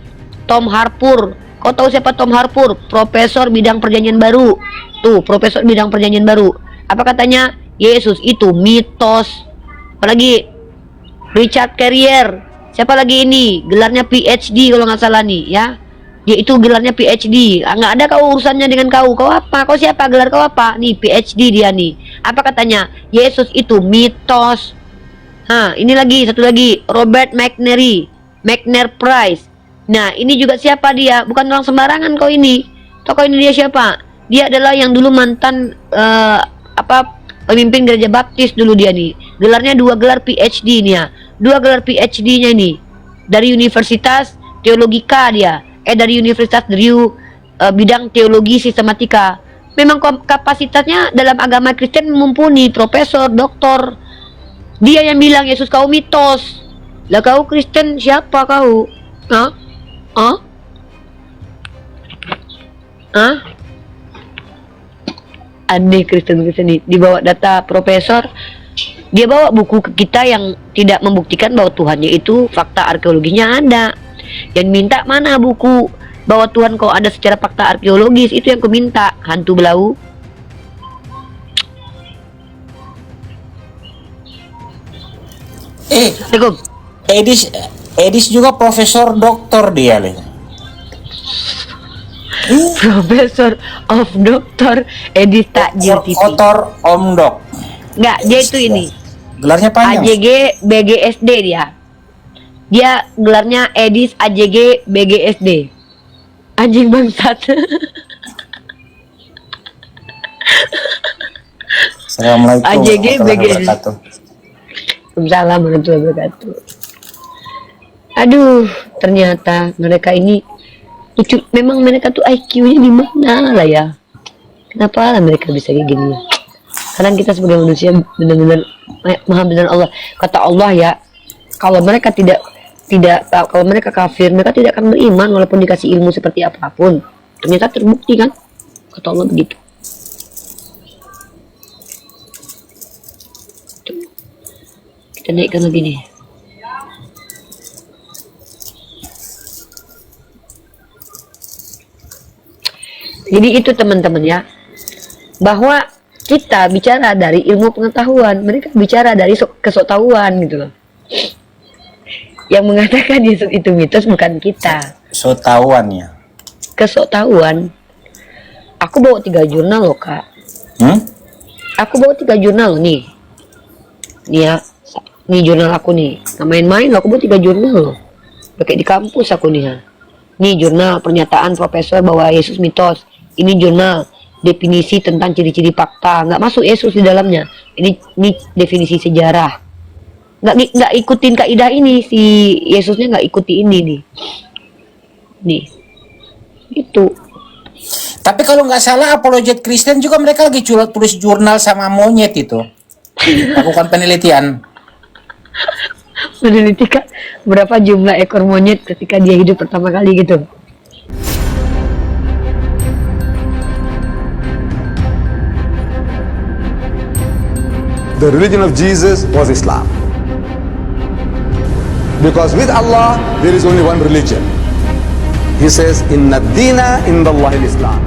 Tom Harpur. Kau tahu siapa Tom Harpur? Profesor bidang perjanjian baru. Tuh, profesor bidang perjanjian baru. Apa katanya? Yesus itu mitos. Apa lagi? Richard Carrier. Siapa lagi ini? Gelarnya PhD kalau nggak salah nih, ya. Dia itu gelarnya PhD. Nggak ada kau urusannya dengan kau. Kau apa? Kau siapa? Gelar kau apa? Nih, PhD dia nih. Apa katanya? Yesus itu mitos. Ini lagi, satu lagi. Robert McNary. McNair Price. Nah, ini juga siapa dia? Bukan orang sembarangan kau ini. Tokoh ini dia siapa? Dia adalah yang dulu mantan pemimpin gereja baptis dulu dia nih. Gelarnya 2 gelar PhD nih, ya. 2 gelar PhD-nya ini dari Universitas Teologika dia. Dari Universitas Drew, bidang teologi sistematika. Memang kapasitasnya dalam agama Kristen mumpuni, profesor, doktor. Dia yang bilang Yesus kau mitos. Lah kau Kristen siapa kau? Aneh Kristen ini dibawa data profesor. Dia bawa buku ke kita yang tidak membuktikan bahwa Tuhannya itu fakta arkeologinya ada. Yang minta mana buku bahwa Tuhan kau ada secara fakta arkeologis, itu yang ku minta. Hantu belau. Assalamualaikum. Edis juga profesor doktor dia nih. Profesor of Doktor Edis Takjil TV. Kotor Om Dok. Enggak, dia itu ini. Gelarnya panjang. AJG BGSD dia. Dia gelarnya Edis AJG BGSD. Anjing bangsat. Assalamualaikum AJG BGSD. Waalaikumsalam warahmatullahi wabarakatuh. Aduh, ternyata mereka ini lucu. Memang mereka tuh IQ-nya di mana lah ya? Kenapa lah mereka bisa kayak gini? Kadang kita sebagai manusia benar-benar maha benar Allah. Kata Allah ya, kalau mereka kalau mereka kafir, mereka tidak akan beriman walaupun dikasih ilmu seperti apapun. Ternyata terbukti kan? Kata Allah begitu. Kita naikkan lagi nih. Jadi itu teman-teman ya, bahwa kita bicara dari ilmu pengetahuan, mereka bicara dari kesoktahuan gitu loh. Yang mengatakan Yesus itu mitos bukan kita. Sotawan ya. Kesoktahuan. Aku bawa 3 jurnal loh kak. Aku bawa 3 jurnal loh nih. Nih ya, nih jurnal aku nih. Nggak main-main loh, aku bawa 3 jurnal loh. Pakai di kampus aku nih ya. Nih jurnal pernyataan profesor bahwa Yesus mitos. Ini jurnal definisi tentang ciri-ciri fakta. Nggak masuk Yesus di dalamnya. Ini definisi sejarah. Nggak ikutin kaidah ini, si Yesusnya nggak ikuti ini nih. Itu. Tapi kalau nggak salah apologet Kristen juga mereka lagi tulis jurnal sama monyet itu. Lakukan penelitian. Menelitikan berapa jumlah ekor monyet ketika dia hidup pertama kali gitu. The religion of Jesus was Islam. Because with Allah, there is only one religion. He says, Inna dina indallahi al-Islam.